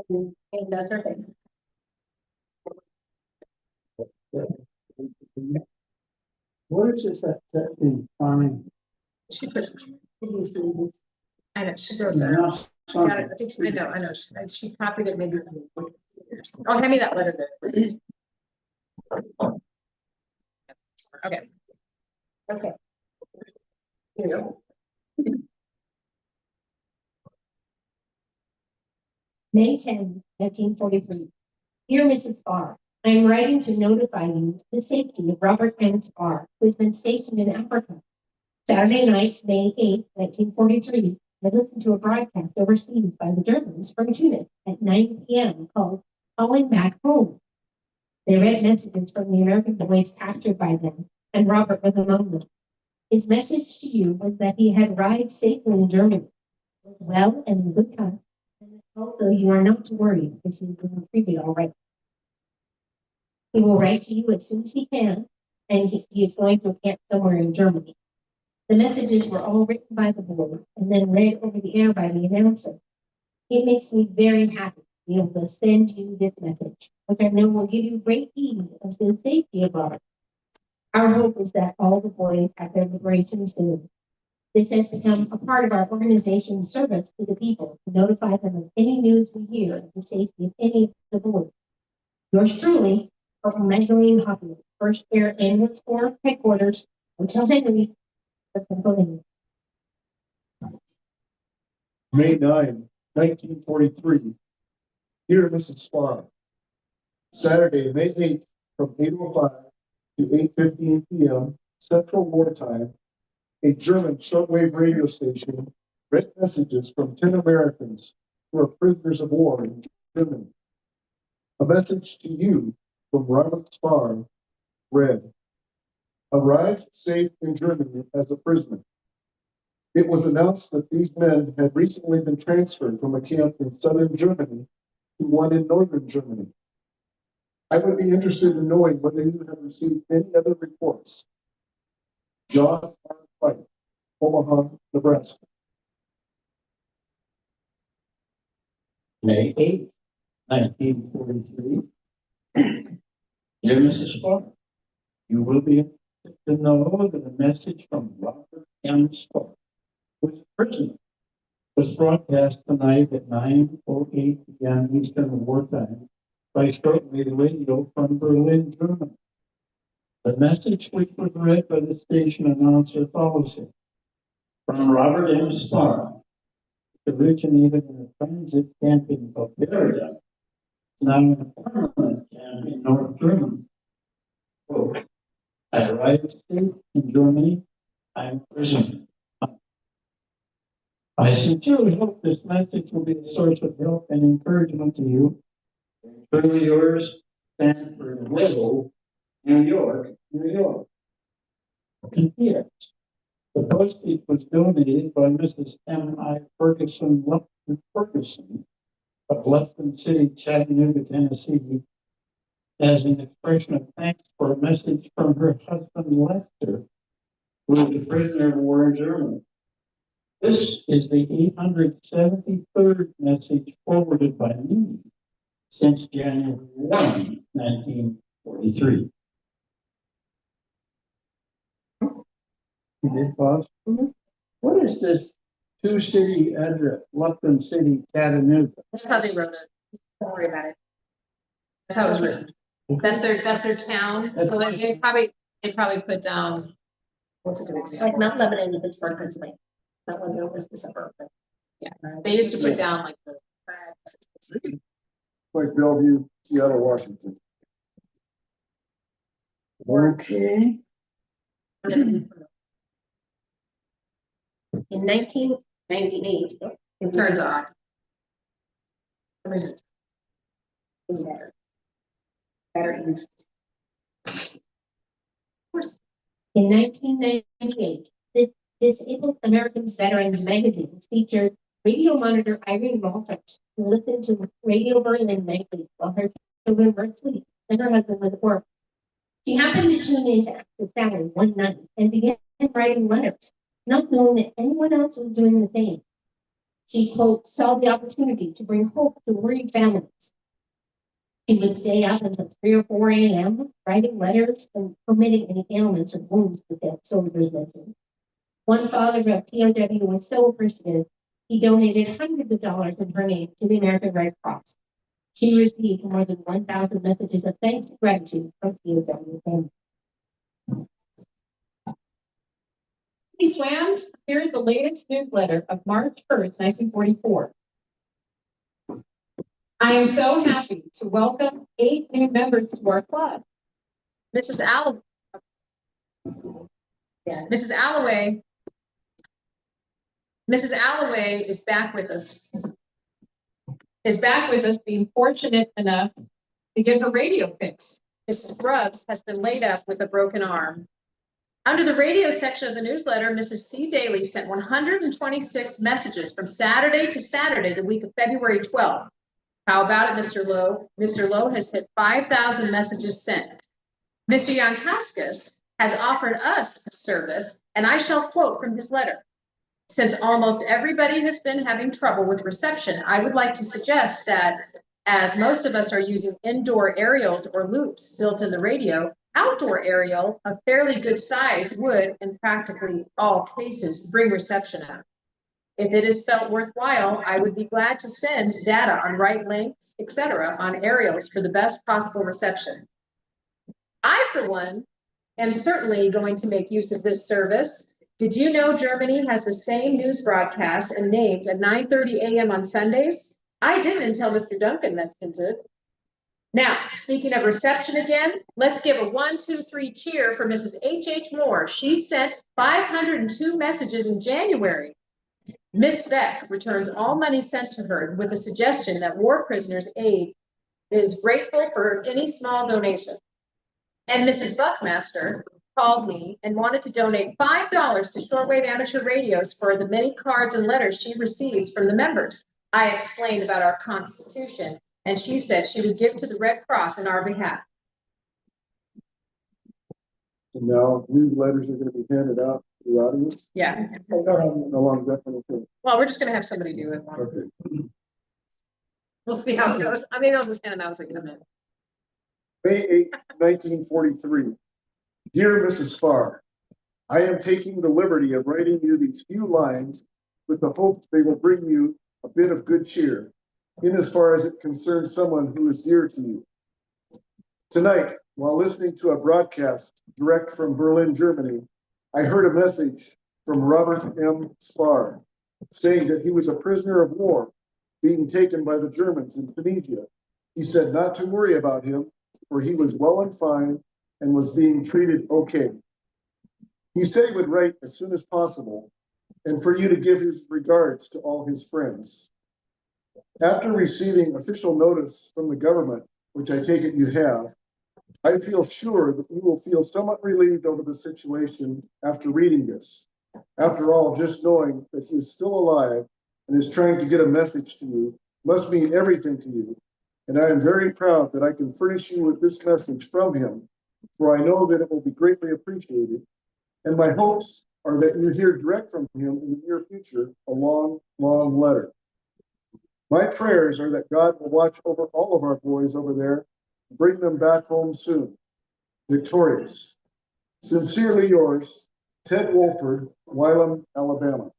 And that's her thing. What is this that thing fine? She put, I know, she wrote that. Got it. I know. She copied it maybe. Oh, hand me that letter there. Okay. Okay. Here you go. May 10, 1943. Dear Mrs. Barr, I am writing to notify you of the safety of Robert N. Barr, who has been stationed in Africa. Saturday night, May 8, 1943, I listened to a broadcast overseas by the Germans from Tunis at 9 p.m. called Calling Back Home. They read messages from the American boys captured by them, and Robert was among them. His message to you was that he had arrived safely in Germany, was well and in good time, and also you are not to worry because he will treat you all right. He will write to you as soon as he can, and he is going to a camp somewhere in Germany. The messages were all written by the board and then read over the air by the announcer. It makes me very happy to be able to send you this message, which I know will give you great ease of the safety abroad. Our hope is that all the boys have their liberation soon. This has become a part of our organization's service to the people to notify them of any news we hear of the safety of any of the boys. Yours truly, Corporal Magdalene Hoffman, First Air Ambulance Corps Headquarters, Hotel Henry, Pennsylvania. May 9, 1943. Dear Mrs. Spar, Saturday, May 8th, from 8:05 to 8:15 p.m. Central Wartime, a German shortwave radio station read messages from 10 Americans who are prisoners of war in Germany. A message to you from Robert Spar read, arrived safe in Germany as a prisoner. It was announced that these men had recently been transferred from a camp in southern Germany to one in northern Germany. I would be interested in knowing whether you have received any other reports. John R. White, Omaha, Nebraska. May 8, 1943. Dear Mrs. Spock, you will be interested to know that a message from Robert M. Spock, who is a prisoner, was broadcast tonight at 9:08 p.m. Eastern Wartime by shortwave radio from Berlin, Germany. The message, which was read by the station announcer, follows it. From Robert M. Spock, which originated in a transit camp in Bavaria, now in a permanent camp in North Germany. Quote, I arrived safe in Germany. I am a prisoner. I sincerely hope this message will be a source of help and encouragement to you. Truly yours, Sanford Little, New York, New York. And yes, the postage was donated by Mrs. M.I. Ferguson Ferguson of Lufkin City, Chattanooga, Tennessee, as an expression of thanks for a message from her husband Lester, who is a prisoner of war in Germany. This is the 873rd message forwarded by me since January 1, 1943. You did pause? What is this two-city address, Lufkin City, Chattanooga? That's how they wrote it. Don't worry about it. That's how it was written. That's their town. So they probably put down. What's a good example? Like Mount Lebanon in Pittsburgh, Pennsylvania. Mount Lebanon was the suburb. But Yeah, they used to put down like the. Like Bellevue, Seattle, Washington. Okay. in 1998, It turns out. better used. In 1998, the Disabled Americans Veterans magazine featured radio monitor Irene Walters, who listened to Radio Berlin nightly while her children were asleep and her husband was at work. She happened to tune in to Access Sally one night and began writing letters, not knowing that anyone else was doing the same. She, quote, saw the opportunity to bring hope to worried families. She would stay up until 3 or 4 a.m., writing letters and omitting any ailments or wounds that the soldiers mentioned. One father of a POW was so appreciative, he donated hundreds of dollars in her name to the American Red Cross. She received more than 1,000 messages of thanks and gratitude from POW families. These Swams, here's the latest newsletter of March 1st, 1944. I am so happy to welcome 8 new members to our club. Mrs. Alloway. Mrs. Alloway. Mrs. Alloway is back with us. Being fortunate enough to get her radio fixed. Mrs. Grubbs has been laid up with a broken arm. Under the radio section of the newsletter, Mrs. C. Daly sent 126 messages from Saturday to Saturday, the week of February 12th. How about it, Mr. Lowe? Mr. Lowe has hit 5,000 messages sent. Mr. Yankauskas has offered us a service And I shall quote from his letter. Since almost everybody has been having trouble with reception, I would like to suggest that as most of us are using indoor aerials or loops built in the radio, outdoor aerial of fairly good size would, in practically all cases, bring reception out. If it is felt worthwhile, I would be glad to send data on right lengths, etc., on aerials for the best possible reception. I, for one, am certainly going to make use of this service. Did you know Germany has the same news broadcasts and names at 9:30 a.m. on Sundays? I didn't until Mr. Duncan mentioned it. Now, speaking of reception again, let's give a 1, 2, 3 cheer for Mrs. H.H. Moore. She sent 502 messages in January. Miss Beck returns all money sent to her with a suggestion that War Prisoners Aid is grateful for any small donation. And Mrs. Buckmaster called me and wanted to donate $5 to shortwave amateur radios for the many cards and letters she receives from the members. I explained about our Constitution, and she said she would give to the Red Cross on our behalf. And now newsletters are gonna be handed out to the audience. Yeah. How long is that gonna take? Well, we're just gonna have somebody do it. Okay. We'll see how it goes. I mean, I'll just hand them out as we get them in. May 8, 1943. Dear Mrs. Farr, I am taking the liberty of writing you these few lines with the hopes they will bring you a bit of good cheer, in as far as it concerns someone who is dear to you. Tonight, while listening to a broadcast direct from Berlin, Germany, I heard a message from Robert M. Spar saying that he was a prisoner of war being taken by the Germans in Tunisia. He said not to worry about him, for he was well and fine and was being treated okay. He said he would write as soon as possible and for you to give his regards to all his friends. After receiving official notice from the government, which I take it you have, I feel sure that you will feel somewhat relieved over the situation after reading this. After all, just knowing that he is still alive and is trying to get a message to you must mean everything to you. And I am very proud that I can furnish you with this message from him, for I know that it will be greatly appreciated. And my hopes are that you hear direct from him in the near future, a long, long letter. My prayers are that God will watch over all of our boys over there and bring them back home soon, victorious. Sincerely yours, Ted Wolford, Wylam, Alabama.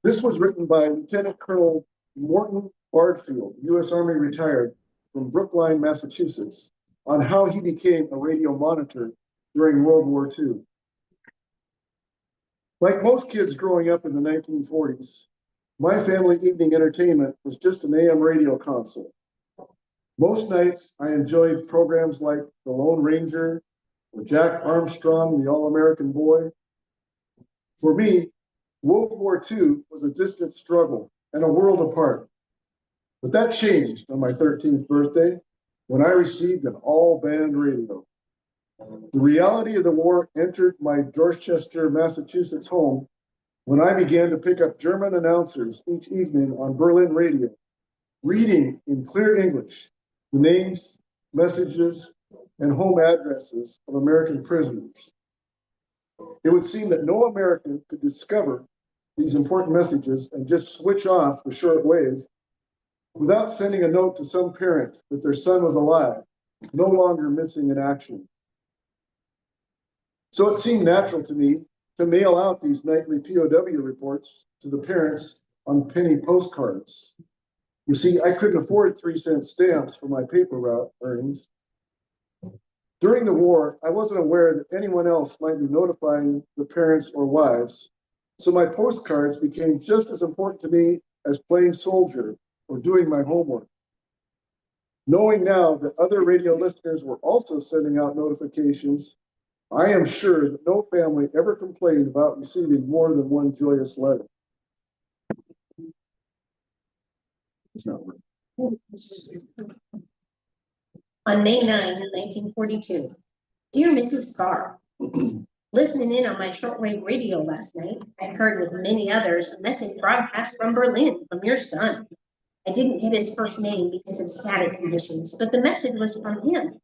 This was written by Lieutenant Colonel Morton Bardfield, U.S. Army retired, from Brookline, Massachusetts, on how he became a radio monitor during World War II. Like most kids growing up in the 1940s, my family evening entertainment was just an AM radio console. Most nights I enjoyed programs like The Lone Ranger or Jack Armstrong, the All-American Boy. For me, World War II was a distant struggle and a world apart. But that changed on my 13th birthday when I received an all-band radio. The reality of the war entered my Dorchester, Massachusetts home when I began to pick up German announcers each evening on Berlin radio, reading in clear English the names, messages, and home addresses of American prisoners. It would seem that no American could discover these important messages and just switch off the shortwave without sending a note to some parent that their son was alive, no longer missing in action. So it seemed natural to me to mail out these nightly POW reports to the parents on penny postcards. You see, I couldn't afford 3-cent stamps for my paper route earnings. During the war, I wasn't aware that anyone else might be notifying the parents or wives, so my postcards became just as important to me as playing soldier or doing my homework. Knowing now that other radio listeners were also sending out notifications, I am sure that no family ever complained about receiving more than one joyous letter. It's not working. On May 9, 1942, dear Mrs. Farr, listening in on my shortwave radio last night, I heard with many others a message broadcast from Berlin from your son. I didn't get his first name because of static conditions, but the message was from him.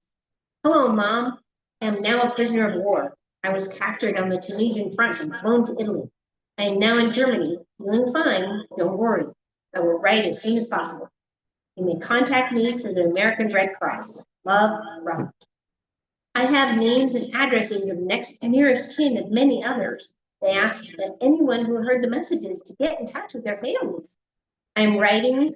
Hello, Mom. am now a prisoner of war. I was captured on the Tunisian front and flown to Italy. I am now in Germany, feeling fine. Don't worry. I will write as soon as possible. You may contact me through the American Red Cross. Love, Robert. I have names and addresses of nearest kin of many others. They asked that anyone who heard the messages to get in touch with their families. I am writing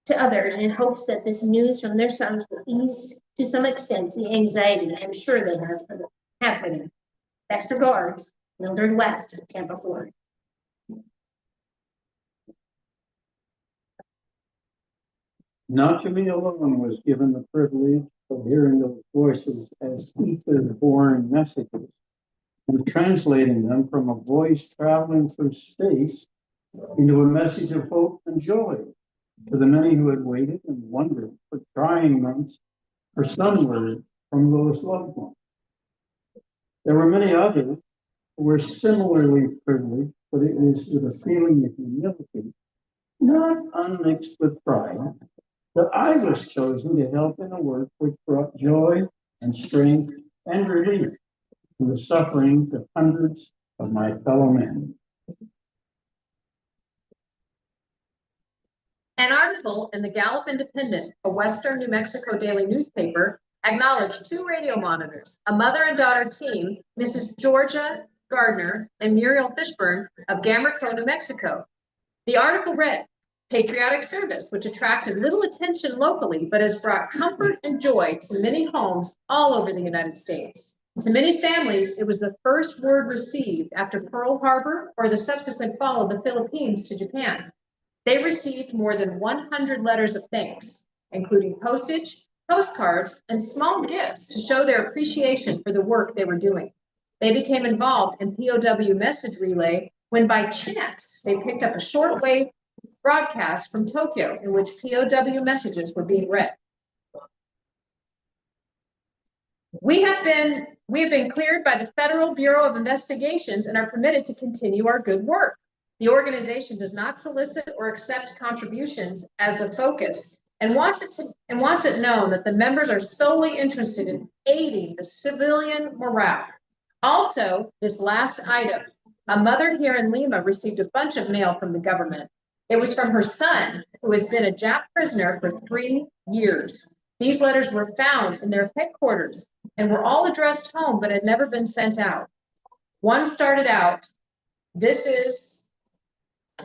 to others in hopes that this news from their sons will ease to some extent the anxiety I'm sure they have for them. Best regards, Mildred West, Tampa, Florida. Not to me alone was given the privilege of hearing those voices as ether-borne messages and translating them from a voice traveling through space into a message of hope and joy for the many who had waited and wondered for trying months for some word from those loved ones. There were many others who were similarly privileged, but it was with a feeling of humility, not unmixed with pride, that I was chosen to help in a work which brought joy and strength and relief to the suffering of hundreds of my fellow men. An article in the Gallup Independent, a Western New Mexico daily newspaper, acknowledged two radio monitors, a mother and daughter team, Mrs. Georgia Gardner and Muriel Fishburne of Gamerco, New Mexico. The article read, patriotic service, which attracted little attention locally, but has brought comfort and joy to many homes all over the United States. To many families, it was the first word received after Pearl Harbor or the subsequent fall of the Philippines to Japan. They received more than 100 letters of thanks, including postage, postcards, and small gifts to show their appreciation for the work they were doing. They became involved in POW message relay when by chance they picked up a shortwave broadcast from Tokyo in which POW messages were being read. We have been cleared by the Federal Bureau of Investigations and are permitted to continue our good work. The organization does not solicit or accept contributions as the focus and wants it known that the members are solely interested in aiding the civilian morale. Also, this last item, a mother here in Lima received a bunch of mail from the government. It was from her son, who has been a Jap prisoner for 3 years. These letters were found in their headquarters and were all addressed home, but had never been sent out. One started out, this is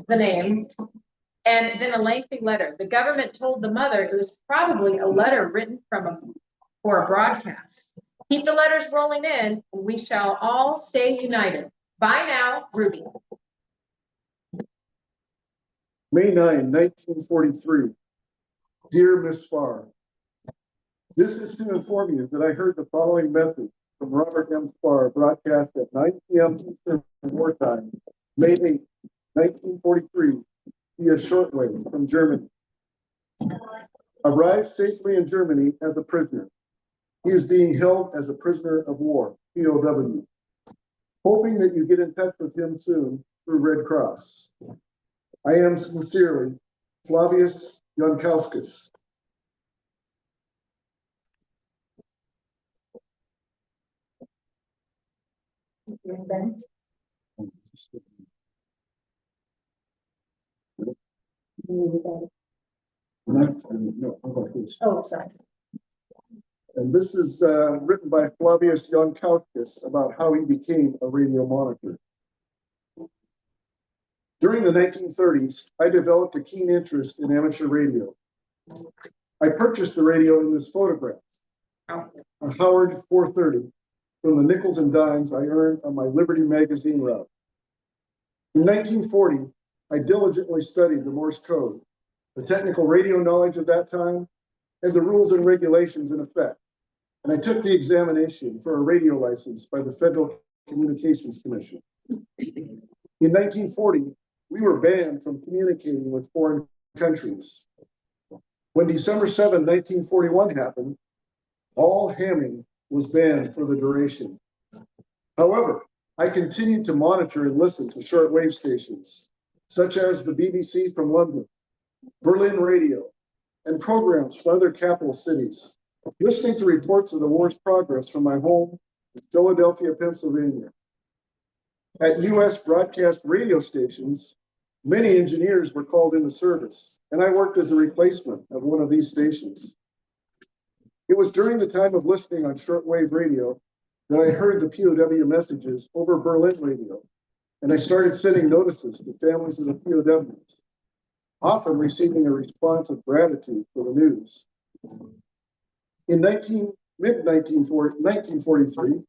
the name, and then a lengthy letter. The government told the mother it was probably a letter written for a broadcast. Keep the letters rolling in, and we shall all stay united. Bye now, Ruby. May 9, 1943. Dear Miss Farr, this is to inform you that I heard the following message from Robert M. Farr, broadcast at 9 p.m. Eastern Wartime, May 8, 1943, via shortwave from Germany. Arrived safely in Germany as a prisoner. He is being held as a prisoner of war, POW. Hoping that you get in touch with him soon through Red Cross. I am sincerely, Flavius Jankowskis. Oh, sorry. And this is written by Flavius Jankowskis about how he became a radio monitor. During the 1930s, I developed a keen interest in amateur radio. I purchased the radio in this photograph, a Howard 430, from the nickels and dimes I earned on my Liberty magazine route. In 1940, I diligently studied the Morse code, the technical radio knowledge of that time, and the rules and regulations in effect. And I took the examination for a radio license by the Federal Communications Commission. In 1940, we were banned from communicating with foreign countries. When December 7, 1941 happened, all hamming was banned for the duration. However, I continued to monitor and listen to shortwave stations, such as the BBC from London, Berlin Radio, and programs from other capital cities, listening to reports of the war's progress from my home in Philadelphia, Pennsylvania. At U.S. broadcast radio stations, many engineers were called into service, and I worked as a replacement of one of these stations. It was during the time of listening on shortwave radio that I heard the POW messages over Berlin radio, and I started sending notices to families of the POWs, often receiving a response of gratitude for the news. In mid-1943,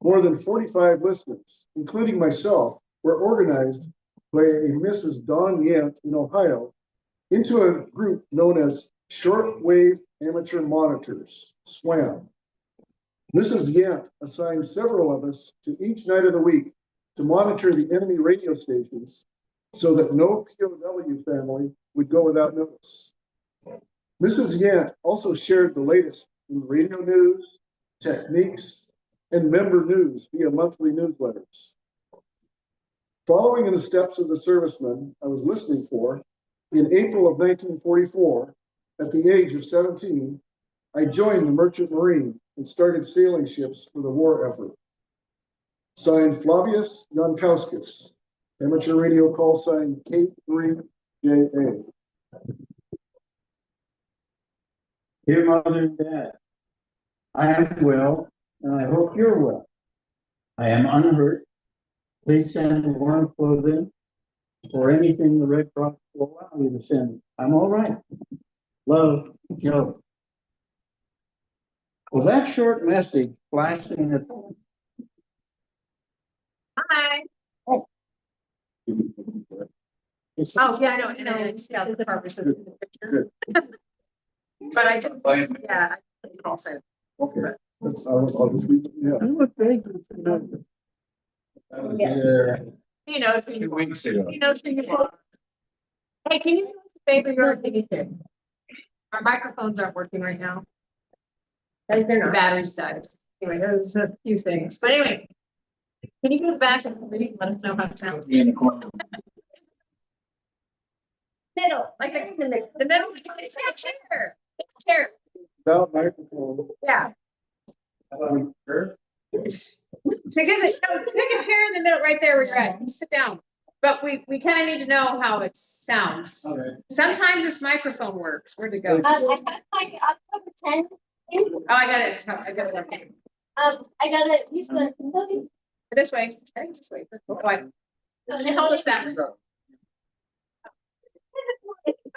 more than 45 listeners, including myself, were organized by a Mrs. Dawn Yant in Ohio into a group known as Shortwave Amateur Monitors, SWAM. Mrs. Yant assigned several of us to each night of the week to monitor the enemy radio stations so that no POW family would go without notice. Mrs. Yant also shared the latest in radio news, techniques, and member news via monthly newsletters. Following in the steps of the servicemen I was listening for, in April of 1944, at the age of 17, I joined the Merchant Marine and started sailing ships for the war effort. Signed Flavius Jankowskis, amateur radio call sign K3JA. Dear Mother and Dad, I am well, and I hope you're well. I am unhurt. Please send warm clothing or anything the Red Cross will allow you to send. I'm all right. Love, Joe. Well, that short message flashing at Hi. It's- Oh, yeah, I know, and then yeah, the purpose of the picture. But I just, yeah, I call it. Okay, I'll just leave it, yeah. I look vaguely familiar. He knows who 2 you are. weeks ago. He knows who you are. Hey, can you do us a favor? You're a guinea pig. Our microphones aren't working right now. They're The not. batteries died. Anyway, there's a few things, but anyway. Can you go back and read, and let us know how it sounds? In the corner. Middle, Like like in the middle. the middle, it's a chair. It's a chair. Without microphone. Yeah. So because it, no, pick a chair in the middle, right there where you're at. You sit down. But we kind of need to know how it sounds. Okay. Sometimes this microphone works. Where'd it go? I have my October 10th. Oh, I got it. I got it. Okay. I gotta use the. This way. Okay, this way. Oh, They told us that.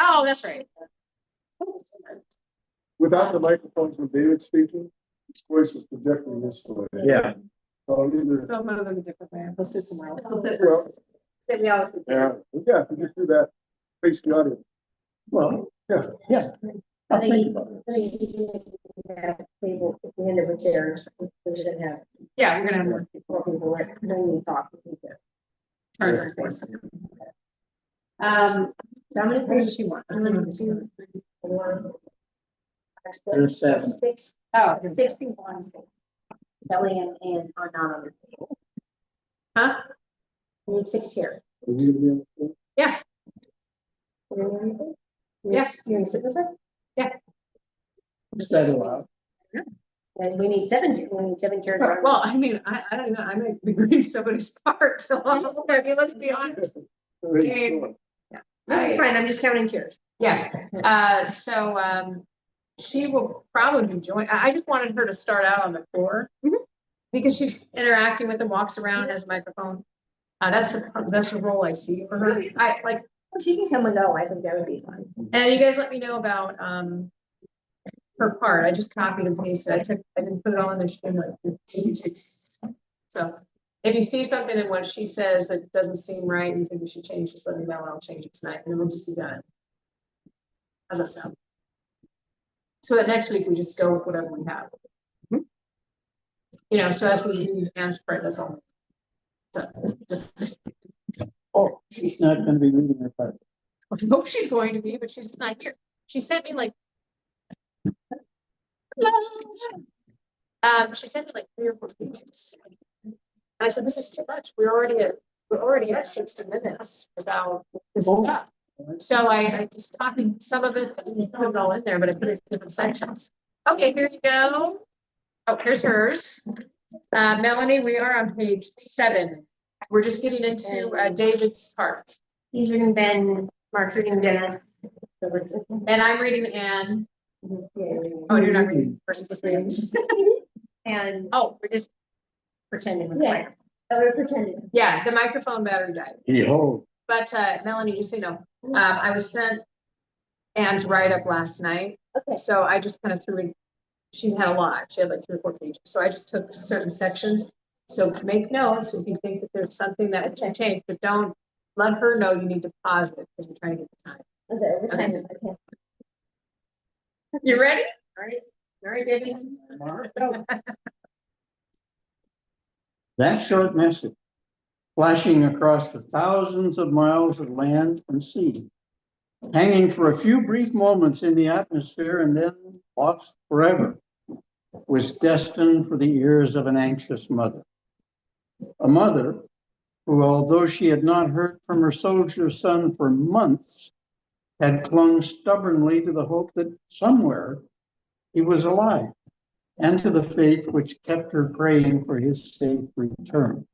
Oh, that's right. Without the microphones when David's speaking, his voice is projecting this way. Yeah. So either, They'll move in a different way. We'll sit somewhere else. We'll sit- well, sit we all- yeah, if you just do that, face the audience. Well, Yeah. yeah. I'll think about it. Table at the end of the chairs, we should have Yeah, we're gonna have more people. more people like, when you talk. Turn their face. How many What does she want? 1, 2, 3, 4, 5, There's 6, 7. 6, Oh, 6 people on stage. Kelly and are not on the table. huh? We need 6 chairs. Are you gonna be on Yeah, Yes, you want to sit with her? Said aloud. And we need 7 chairs, we need 7 chairs. around. well, I mean, I don't know. I might be reading somebody's part. I mean, let's be honest. the? That's fine, I'm just counting chairs. Yeah, she will probably join. I just wanted her to start out on the floor. Because she's interacting with them, walks around, has a microphone. That's the role I see for her. I like, She can come and go, I think that would be fine. and you guys let me know about, her part. I just copied and pasted. I didn't put it all in the stream like. So if you see something in what she says that doesn't seem right, and you think we should change, just let me know and I'll change it tonight and then we'll just be done. How's that sound? So that next week we just go with whatever we have. You know, so as we do and spread, that's all. So just, Oh, she's not gonna be reading her part. I hope she's going to be, but she's not here. She sent me like. She sent me like 3 or 4 pages. And I said, this is too much. We're already at 60 minutes without this stuff. So I just copied some of it, I didn't put it all in there, but I put it in different sections. Okay, here you go. Oh, here's hers. Melanie, we are on page 7. We're just getting into David's part. He's reading Ben, Mark's reading Dennis. And I'm reading Anne. Oh, you're not reading, first just reading. And Oh, we're just, pretending. Yeah. We're pretending. yeah, the microphone battery died. Behold, But Melanie, just so you know, I was sent Anne's write-up last night. Okay. So I just kind of threw in, she had a lot, she had like 3 or 4 pages. So I just took certain sections. So make notes if you think that there's something that should change, but don't let her know you need to pause it because we're trying to get the time. Okay, we're pretending. Okay. You ready? All right. All right, David. That short message, flashing across the thousands of miles of land and sea, hanging for a few brief moments in the atmosphere and then lost forever, was destined for the ears of an anxious mother. A mother who, although she had not heard from her soldier son for months, had clung stubbornly to the hope that somewhere he was alive, and to the faith which kept her praying for his safe return.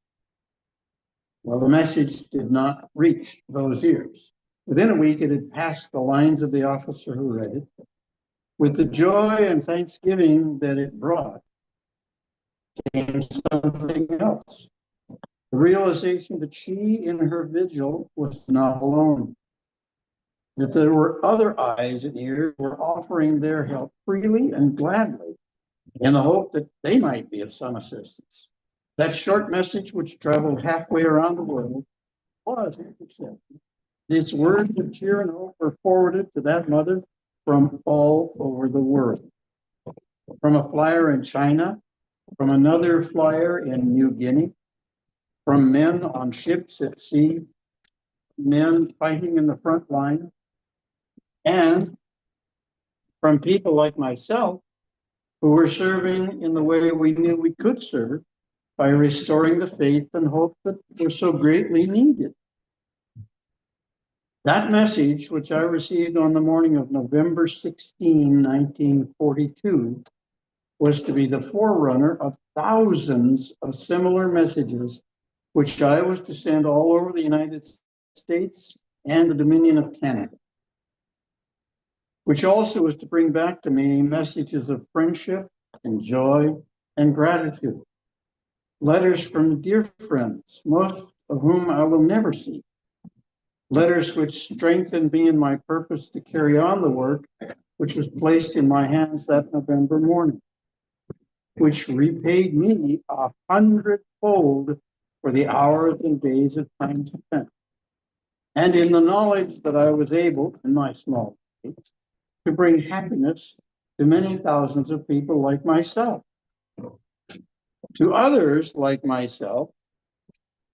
Well, the message did not reach those ears. Within a week, it had passed the lines of the officer who read it. With the joy and thanksgiving that it brought, came something else. The realization that she, in her vigil, was not alone. That there were other eyes and ears who were offering their help freely and gladly, in the hope that they might be of some assistance. That short message, which traveled halfway around the world, was accepted. Its words of cheer and hope were forwarded to that mother from all over the world. From a flyer in China, from another flyer in New Guinea, from men on ships at sea, men fighting in the front line, and from people like myself who were serving in the way we knew we could serve by restoring the faith and hope that were so greatly needed. That message, which I received on the morning of November 16, 1942, was to be the forerunner of thousands of similar messages, which I was to send all over the United States and the Dominion of Canada, which also was to bring back to me messages of friendship and joy and gratitude. Letters from dear friends, most of whom I will never see. Letters which strengthened me in my purpose to carry on the work which was placed in my hands that November morning, which repaid me 100-fold for the hours and days of time spent. And in the knowledge that I was able, in my small way, to bring happiness to many thousands of people like myself. To others like myself,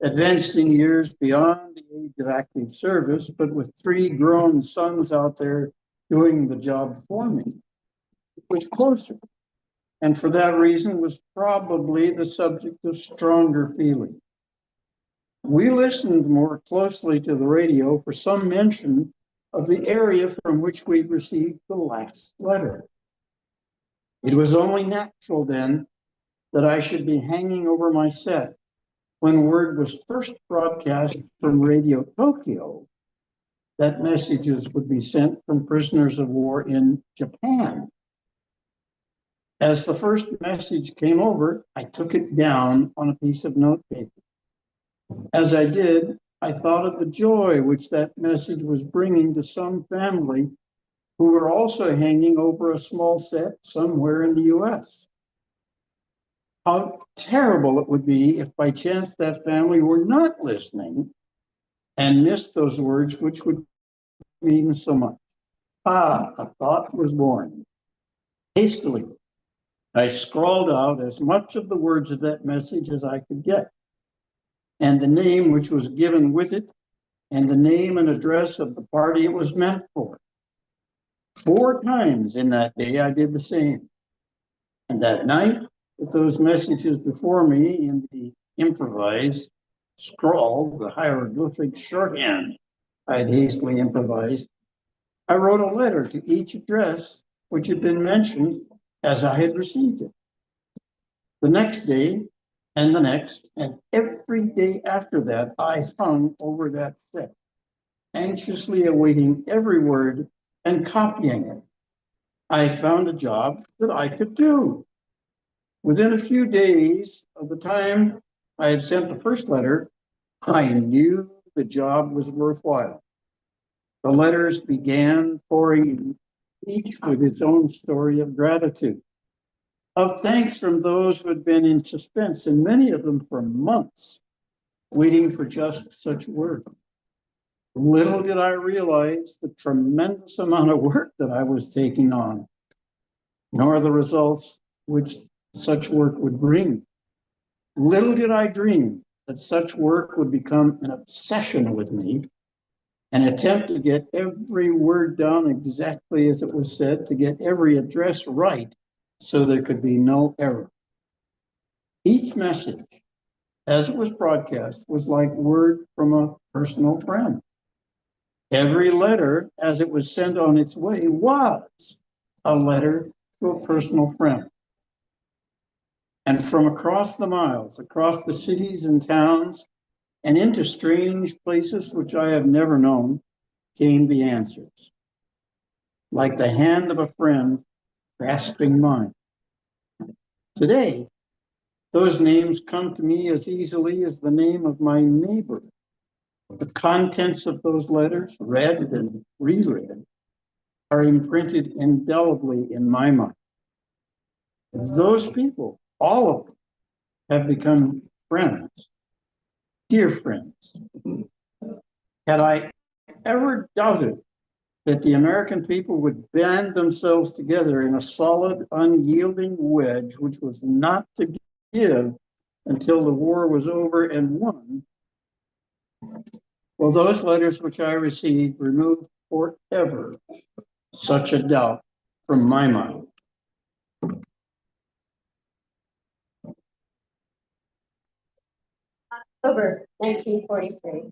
advanced in years beyond the age of active service, but with 3 grown sons out there doing the job for me, it was closer. And for that reason was probably the subject of stronger feeling. We listened more closely to the radio for some mention of the area from which we received the last letter. It was only natural then that I should be hanging over my set when word was first broadcast from Radio Tokyo that messages would be sent from prisoners of war in Japan. As the first message came over, I took it down on a piece of notepaper. As I did, I thought of the joy which that message was bringing to some family who were also hanging over a small set somewhere in the US. How terrible it would be if by chance that family were not listening and missed those words which would mean so much. A thought was born. Hastily, I scrawled out as much of the words of that message as I could get, and the name which was given with it, and the name and address of the party it was meant for. 4 times in that day I did the same. And that night, with those messages before me in the improvised, scrawled, the hieroglyphic shorthand I had hastily improvised, I wrote a letter to each address which had been mentioned as I had received it. The next day and the next, and every day after that, I hung over that set, anxiously awaiting every word and copying it. I found a job that I could do. Within a few days of the time I had sent the first letter, I knew the job was worthwhile. The letters began pouring in, each with its own story of gratitude, of thanks from those who had been in suspense, and many of them for months, waiting for just such word. Little did I realize the tremendous amount of work that I was taking on, nor the results which such work would bring. Little did I dream that such work would become an obsession with me, an attempt to get every word down exactly as it was said, to get every address right so there could be no error. Each message, as it was broadcast, was like word from a personal friend. Every letter, as it was sent on its way, was a letter to a personal friend. And from across the miles, across the cities and towns, and into strange places which I have never known, came the answers, like the hand of a friend grasping mine. Today, those names come to me as easily as the name of my neighbor. The contents of those letters, read and reread, are imprinted indelibly in my mind. Those people, all of them, have become friends, dear friends. Had I ever doubted that the American people would band themselves together in a solid, unyielding wedge, which was not to give until the war was over and won, well, those letters which I received removed forever such a doubt from my mind. October 1943.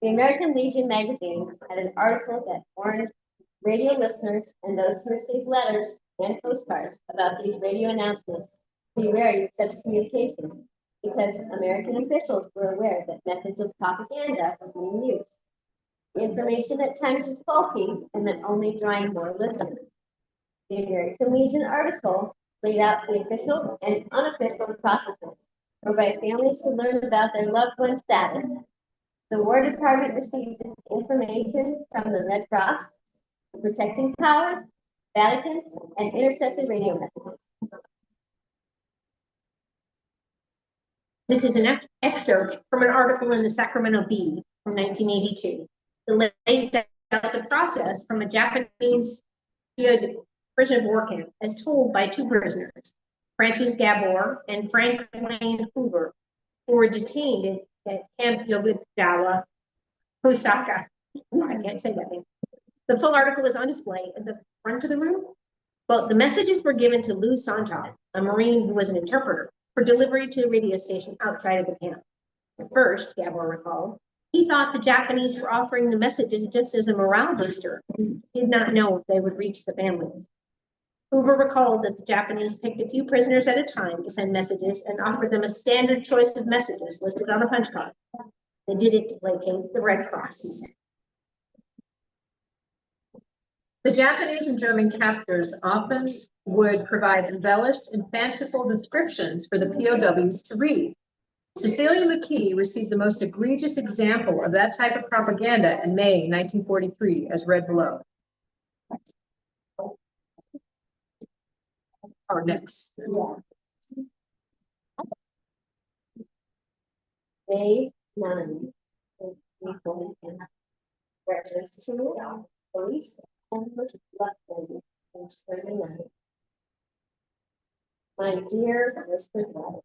The American Legion magazine had an article that warned radio listeners and those who received letters and postcards about these radio announcements to be wary of such communication because American officials were aware that methods of propaganda were being used. The information at times was faulty and meant only drawing more listeners. The American Legion article laid out the official and unofficial processes whereby families could learn about their loved one's status. The War Department received information from the Red Cross, the Protecting Power, Vatican, and intercepted radio messages. This is an excerpt from an article in the Sacramento Bee from 1982. It lays out the process from a Japanese prisoner of war camp as told by two prisoners, Francis Gabor and Frank Wayne Hoover, who were detained at Camp Yokogawa, Osaka. I can't say that name. The full article is on display at the front of the room. Well, the messages were given to Lou Sonntag, a Marine who was an interpreter, for delivery to a radio station outside of the camp. At first, Gabor recalled, he thought the Japanese were offering the messages just as a morale booster. He did not know if they would reach the families. Hoover recalled that the Japanese picked a few prisoners at a time to send messages and offered them a standard choice of messages listed on a punch card. They did it to placate the Red Cross, he said. The Japanese and German captors often would provide embellished and fanciful descriptions for the POWs to read. Cecilia McKee received the most egregious example of that type of propaganda in May 1943, as read below. Or next. May 9, 1942. Reference to police and left lady, page 39. My dear Mr. White,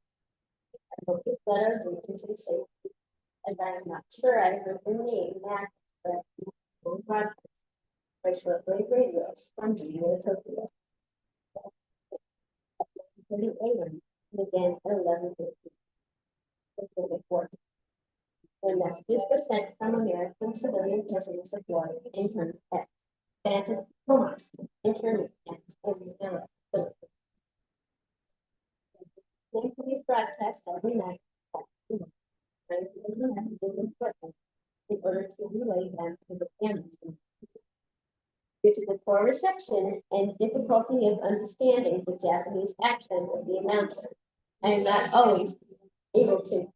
I hope this letter reaches you safely, as I am not sure I have been named that, but will broadcast by shortwave radio from Geneva, Tokyo. 30 a.m. and again at 11:50. When messages were sent from American civilian prisoners of war interned at Santa Tomas internment camp in Philippines. same police broadcast every night. Trying to get the messages important in order to relay them to the families. Due to the poor reception and difficulty of understanding the Japanese accent of the announcer, I am not always able to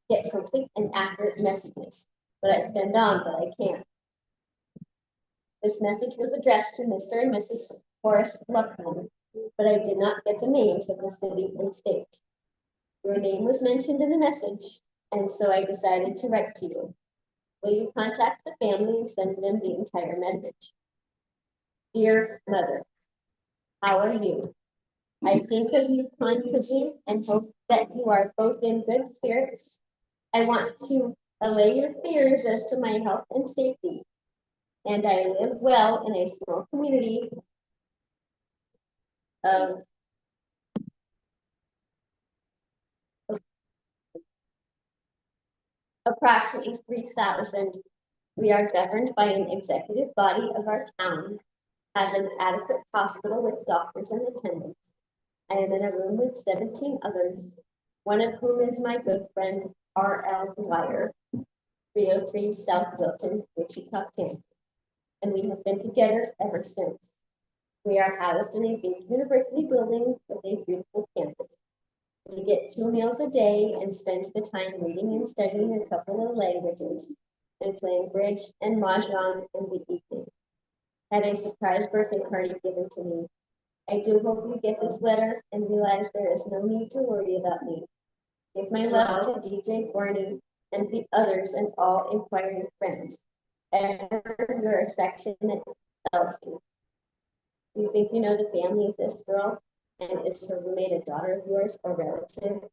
get complete and accurate messages, but I send on what I can. This message was addressed to Mr. and Mrs. Horace Luckman, but I did not get the names of the city and state. Your name was mentioned in the message, and so I decided to write to you. Will you contact the family and send them the entire message? Dear Mother, how are you? I think of you constantly and hope that you are both in good spirits. I want to allay your fears as to my health and safety. And I live well in a small community of approximately 3,000. We are governed by an executive body of our town, have an adequate hospital with doctors and attendants. I am in a room with 17 others, one of whom is my good friend R.L. Dwyer, 303 South Wilton, Wichita, Kansas, and we have been together ever since. We are housed in a big university building with a beautiful campus. We get 2 meals a day and spend the time reading and studying a couple of languages and playing bridge and mahjong in the evening. Had a surprise birthday party given to me. I do hope you get this letter and realize there is no need to worry about me. Give my love to DJ Gorney and the others and all inquiring friends. Ever your affectionate Elsie. Do you think you know the family of this girl? And is her roommate a daughter of yours or relative?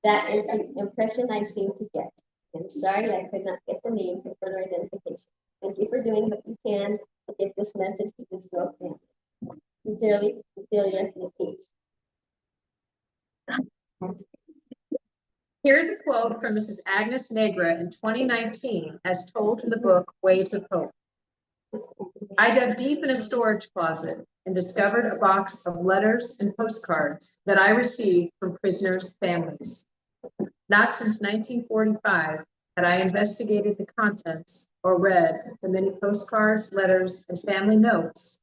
That is the impression I seem to get. I'm sorry I could not get the name for further identification. Thank you for doing what you can to get this message to this girl's family. Sincerely, Cecilia Peace. Here's a quote from Mrs. Agnes Negra in 2019, as told in the book Waves of Hope. I dug deep in a storage closet and discovered a box of letters and postcards that I received from prisoners' families. Not since 1945 had I investigated the contents or read the many postcards, letters, and family notes,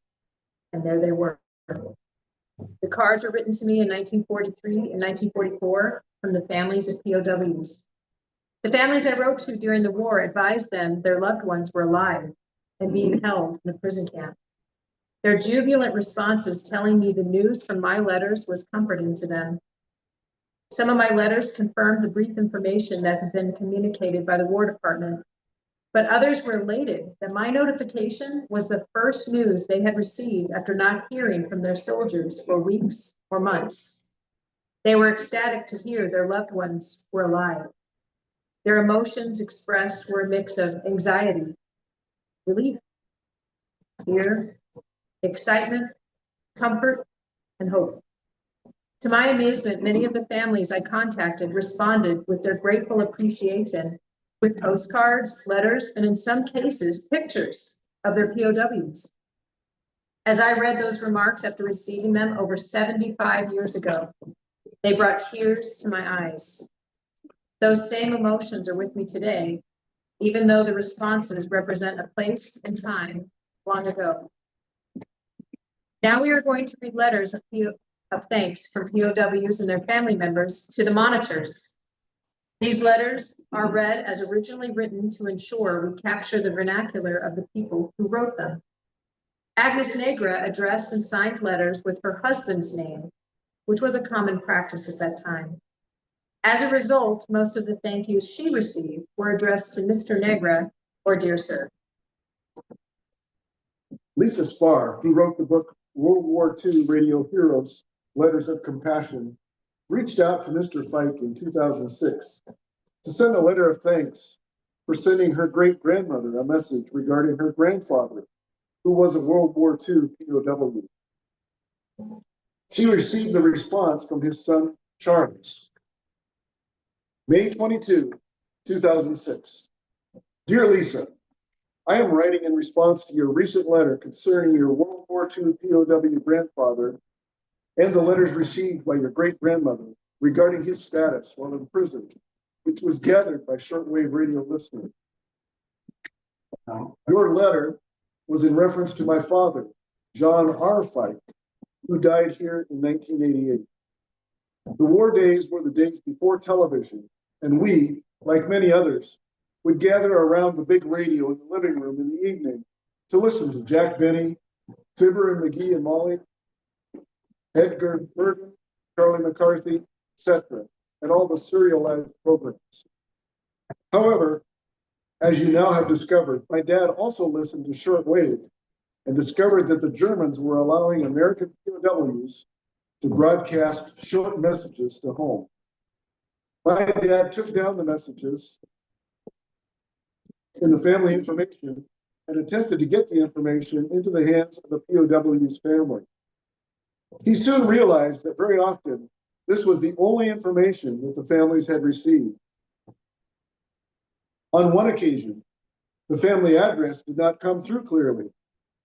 and there they were. The cards were written to me in 1943 and 1944 from the families of POWs. The families I wrote to during the war advised them their loved ones were alive and being held in a prison camp. Their jubilant responses telling me the news from my letters was comforting to them. Some of my letters confirmed the brief information that had been communicated by the War Department, but others were elated that my notification was the first news they had received after not hearing from their soldiers for weeks or months. They were ecstatic to hear their loved ones were alive. Their emotions expressed were a mix of anxiety, relief, fear, excitement, comfort, and hope. To my amazement, many of the families I contacted responded with their grateful appreciation with postcards, letters, and in some cases, pictures of their POWs. As I read those remarks after receiving them over 75 years ago, they brought tears to my eyes. Those same emotions are with me today, even though the responses represent a place and time long ago. Now we are going to read letters of thanks from POWs and their family members to the monitors. These letters are read as originally written to ensure we capture the vernacular of the people who wrote them. Agnes Negra addressed and signed letters with her husband's name, which was a common practice at that time. As a result, most of the thank yous she received were addressed to Mr. Negra or Dear Sir. Lisa Spar, who wrote the book World War II Radio Heroes, Letters of Compassion, reached out to Mr. Fike in 2006 to send a letter of thanks for sending her great-grandmother a message regarding her grandfather, who was a World War II POW. She received the response from his son, Charles. May 22, 2006. Dear Lisa, I am writing in response to your recent letter concerning your World War II POW grandfather and the letters received by your great-grandmother regarding his status while in prison, which was gathered by shortwave radio listeners. Your letter was in reference to my father, John R. Fike, who died here in 1988. The war days were the days before television, and we, like many others, would gather around the big radio in the living room in the evening to listen to Jack Benny, Fibber and McGee and Molly, Edgar Burton, Charlie McCarthy, etc., and all the serialized programs. However, as you now have discovered, my dad also listened to shortwave and discovered that the Germans were allowing American POWs to broadcast short messages to home. My dad took down the messages in the family information and attempted to get the information into the hands of the POW's family. He soon realized that very often this was the only information that the families had received. On one occasion, the family address did not come through clearly,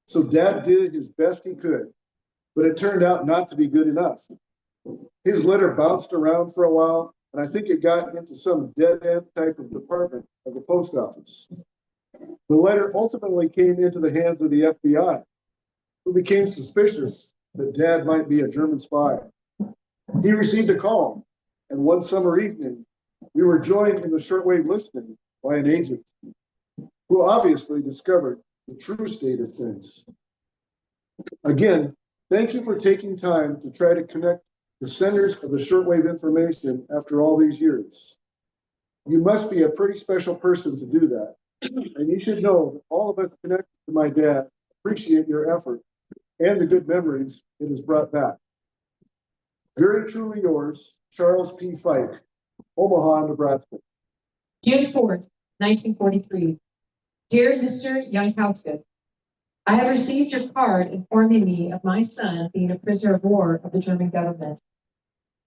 so Dad did his best he could, but it turned out not to be good enough. His letter bounced around for a while, and I think it got into some dead-end type of department of the post office. The letter ultimately came into the hands of the FBI, who became suspicious that Dad might be a German spy. He received a call, and one summer evening, we were joined in the shortwave listening by an agent who obviously discovered the true state of things. Again, thank you for taking time to try to connect the senders of the shortwave information after all these years. You must be a pretty special person to do that. And you should know that all of us connected to my dad appreciate your effort and the good memories it has brought back. Very truly yours, Charles P. Fike, Omaha, Nebraska. June 4th, 1943. Dear Mr. Younghouston, I have received your card informing me of my son being a prisoner of war of the German government.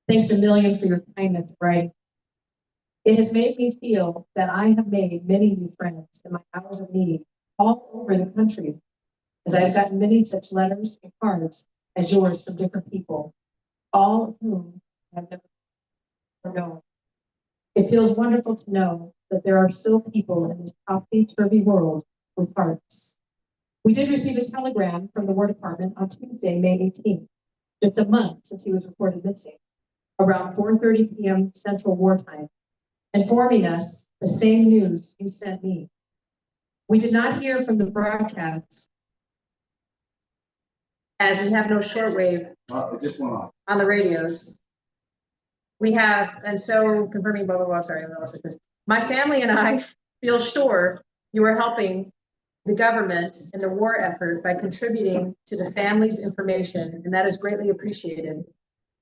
Thanks a million for your kindness, writing. It has made me feel that I have made many new friends in my hours of need all over the country, as I have gotten many such letters and cards as yours from different people, all of whom I have never known. It feels wonderful to know that there are still people in this topsy-turvy world with hearts. We did receive a telegram from the War Department on Tuesday, May 18th, just a month since he was reported missing, around 4:30 p.m. Central Wartime, informing us the same news you sent me. We did not hear from the broadcasts as we have no shortwave It just went off. on the radios. We have, and so confirming, blah, blah, blah, sorry. My family and I feel sure you are helping the government in the war effort by contributing to the family's information, and that is greatly appreciated.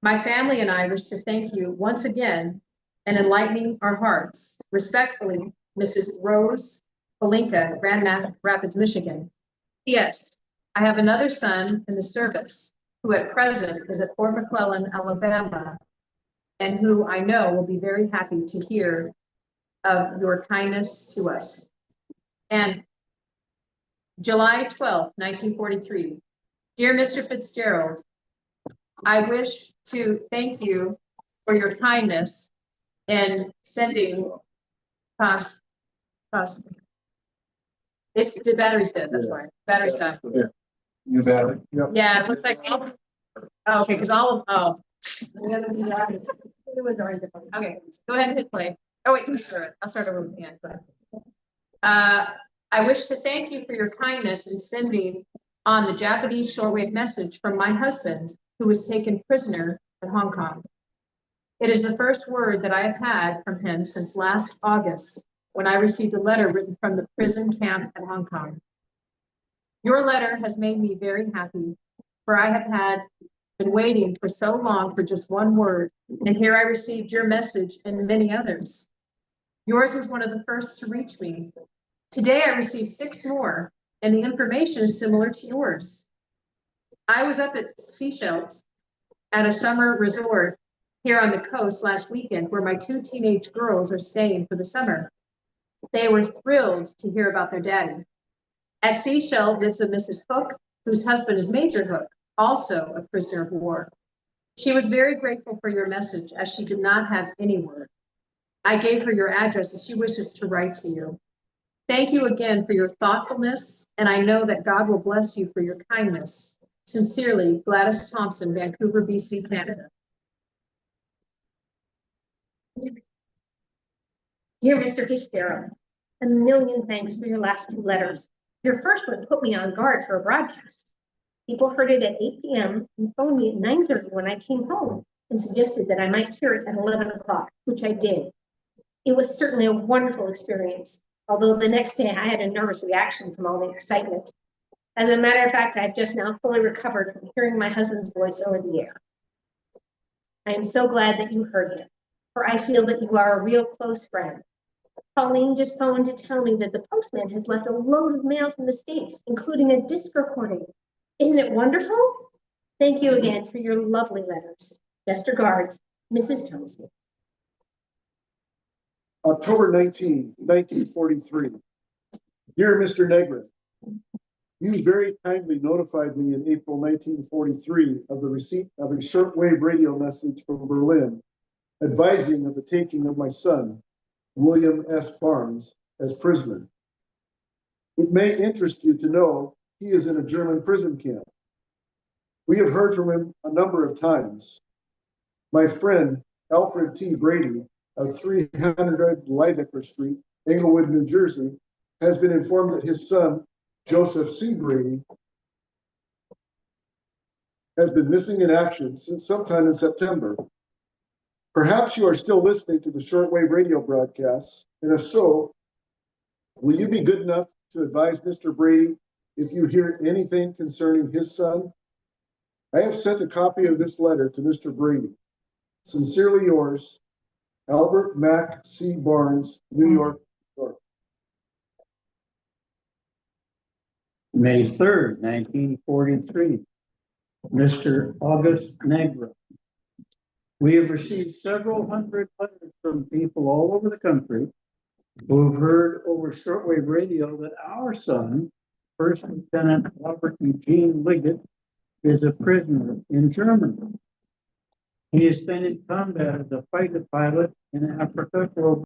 My family and I wish to thank you once again and enlightening our hearts. Respectfully, Mrs. Rose Palinka, Grand Rapids, Michigan. P.S. I have another son in the service who at present is at Fort McClellan, Alabama, and who I know will be very happy to hear of your kindness to us. And July 12th, 1943. Dear Mr. Fitzgerald, I wish to thank you for your kindness in sending it's the battery's dead, that's why. Battery's dead. You better. Yeah, it looks like oh, okay, because all of it was already different. Okay, go ahead and hit play. Oh wait, I'll start over with the end. I wish to thank you for your kindness in sending on the Japanese shortwave message from my husband, who was taken prisoner in Hong Kong. It is the first word that I have had from him since last August, when I received a letter written from the prison camp at Hong Kong. Your letter has made me very happy, for I have been waiting for so long for just one word, and here I received your message and many others. Yours was one of the first to reach me. Today I received 6 more, and the information is similar to yours. I was up at Seychelles at a summer resort here on the coast last weekend, where my 2 teenage girls are staying for the summer. They were thrilled to hear about their daddy. At Seychelles lives a Mrs. Hook, whose husband is Major Hook, also a prisoner of war. She was very grateful for your message as she did not have any word. I gave her your address as she wishes to write to you. Thank you again for your thoughtfulness, and I know that God will bless you for your kindness. Sincerely, Gladys Thompson, Vancouver, BC, Canada. Dear Mr. Fitzgerald, a million thanks for your last two letters. Your first one put me on guard for a broadcast. People heard it at 8 p.m. and phoned me at 9:30 when I came home and suggested that I might hear it at 11 o'clock, which I did. It was certainly a wonderful experience, although the next day I had a nervous reaction from all the excitement. As a matter of fact, I've just now fully recovered from hearing my husband's voice over the air. I am so glad that you heard him, for I feel that you are a real close friend. Pauline just phoned to tell me that the postman has left a load of mail from the States, including a disc recording. Isn't it wonderful? Thank you again for your lovely letters. Best regards, Mrs. Thompson. October 1943. Dear Mr. Negreth, you very kindly notified me in April 1943 of the receipt of a shortwave radio message from Berlin advising of the taking of my son, William S. Barnes, as prisoner. It may interest you to know he is in a German prison camp. We have heard from him a number of times. My friend, Alfred T. Brady, of 300 Lydecker Street, Englewood, New Jersey, has been informed that his son, Joseph C. Brady, has been missing in action since sometime in September. Perhaps you are still listening to the shortwave radio broadcasts, and if so, will you be good enough to advise Mr. Brady if you hear anything concerning his son? I have sent a copy of this letter to Mr. Brady. Sincerely yours, Albert Mack C. Barnes, New York, New York. May 3rd, 1943. Mr. August Negra. We have received several hundred letters from people all over the country who have heard over shortwave radio that our son, First Lieutenant Robert Eugene Liggett, is a prisoner in Germany. He has been in combat as a fighter pilot in Africa for over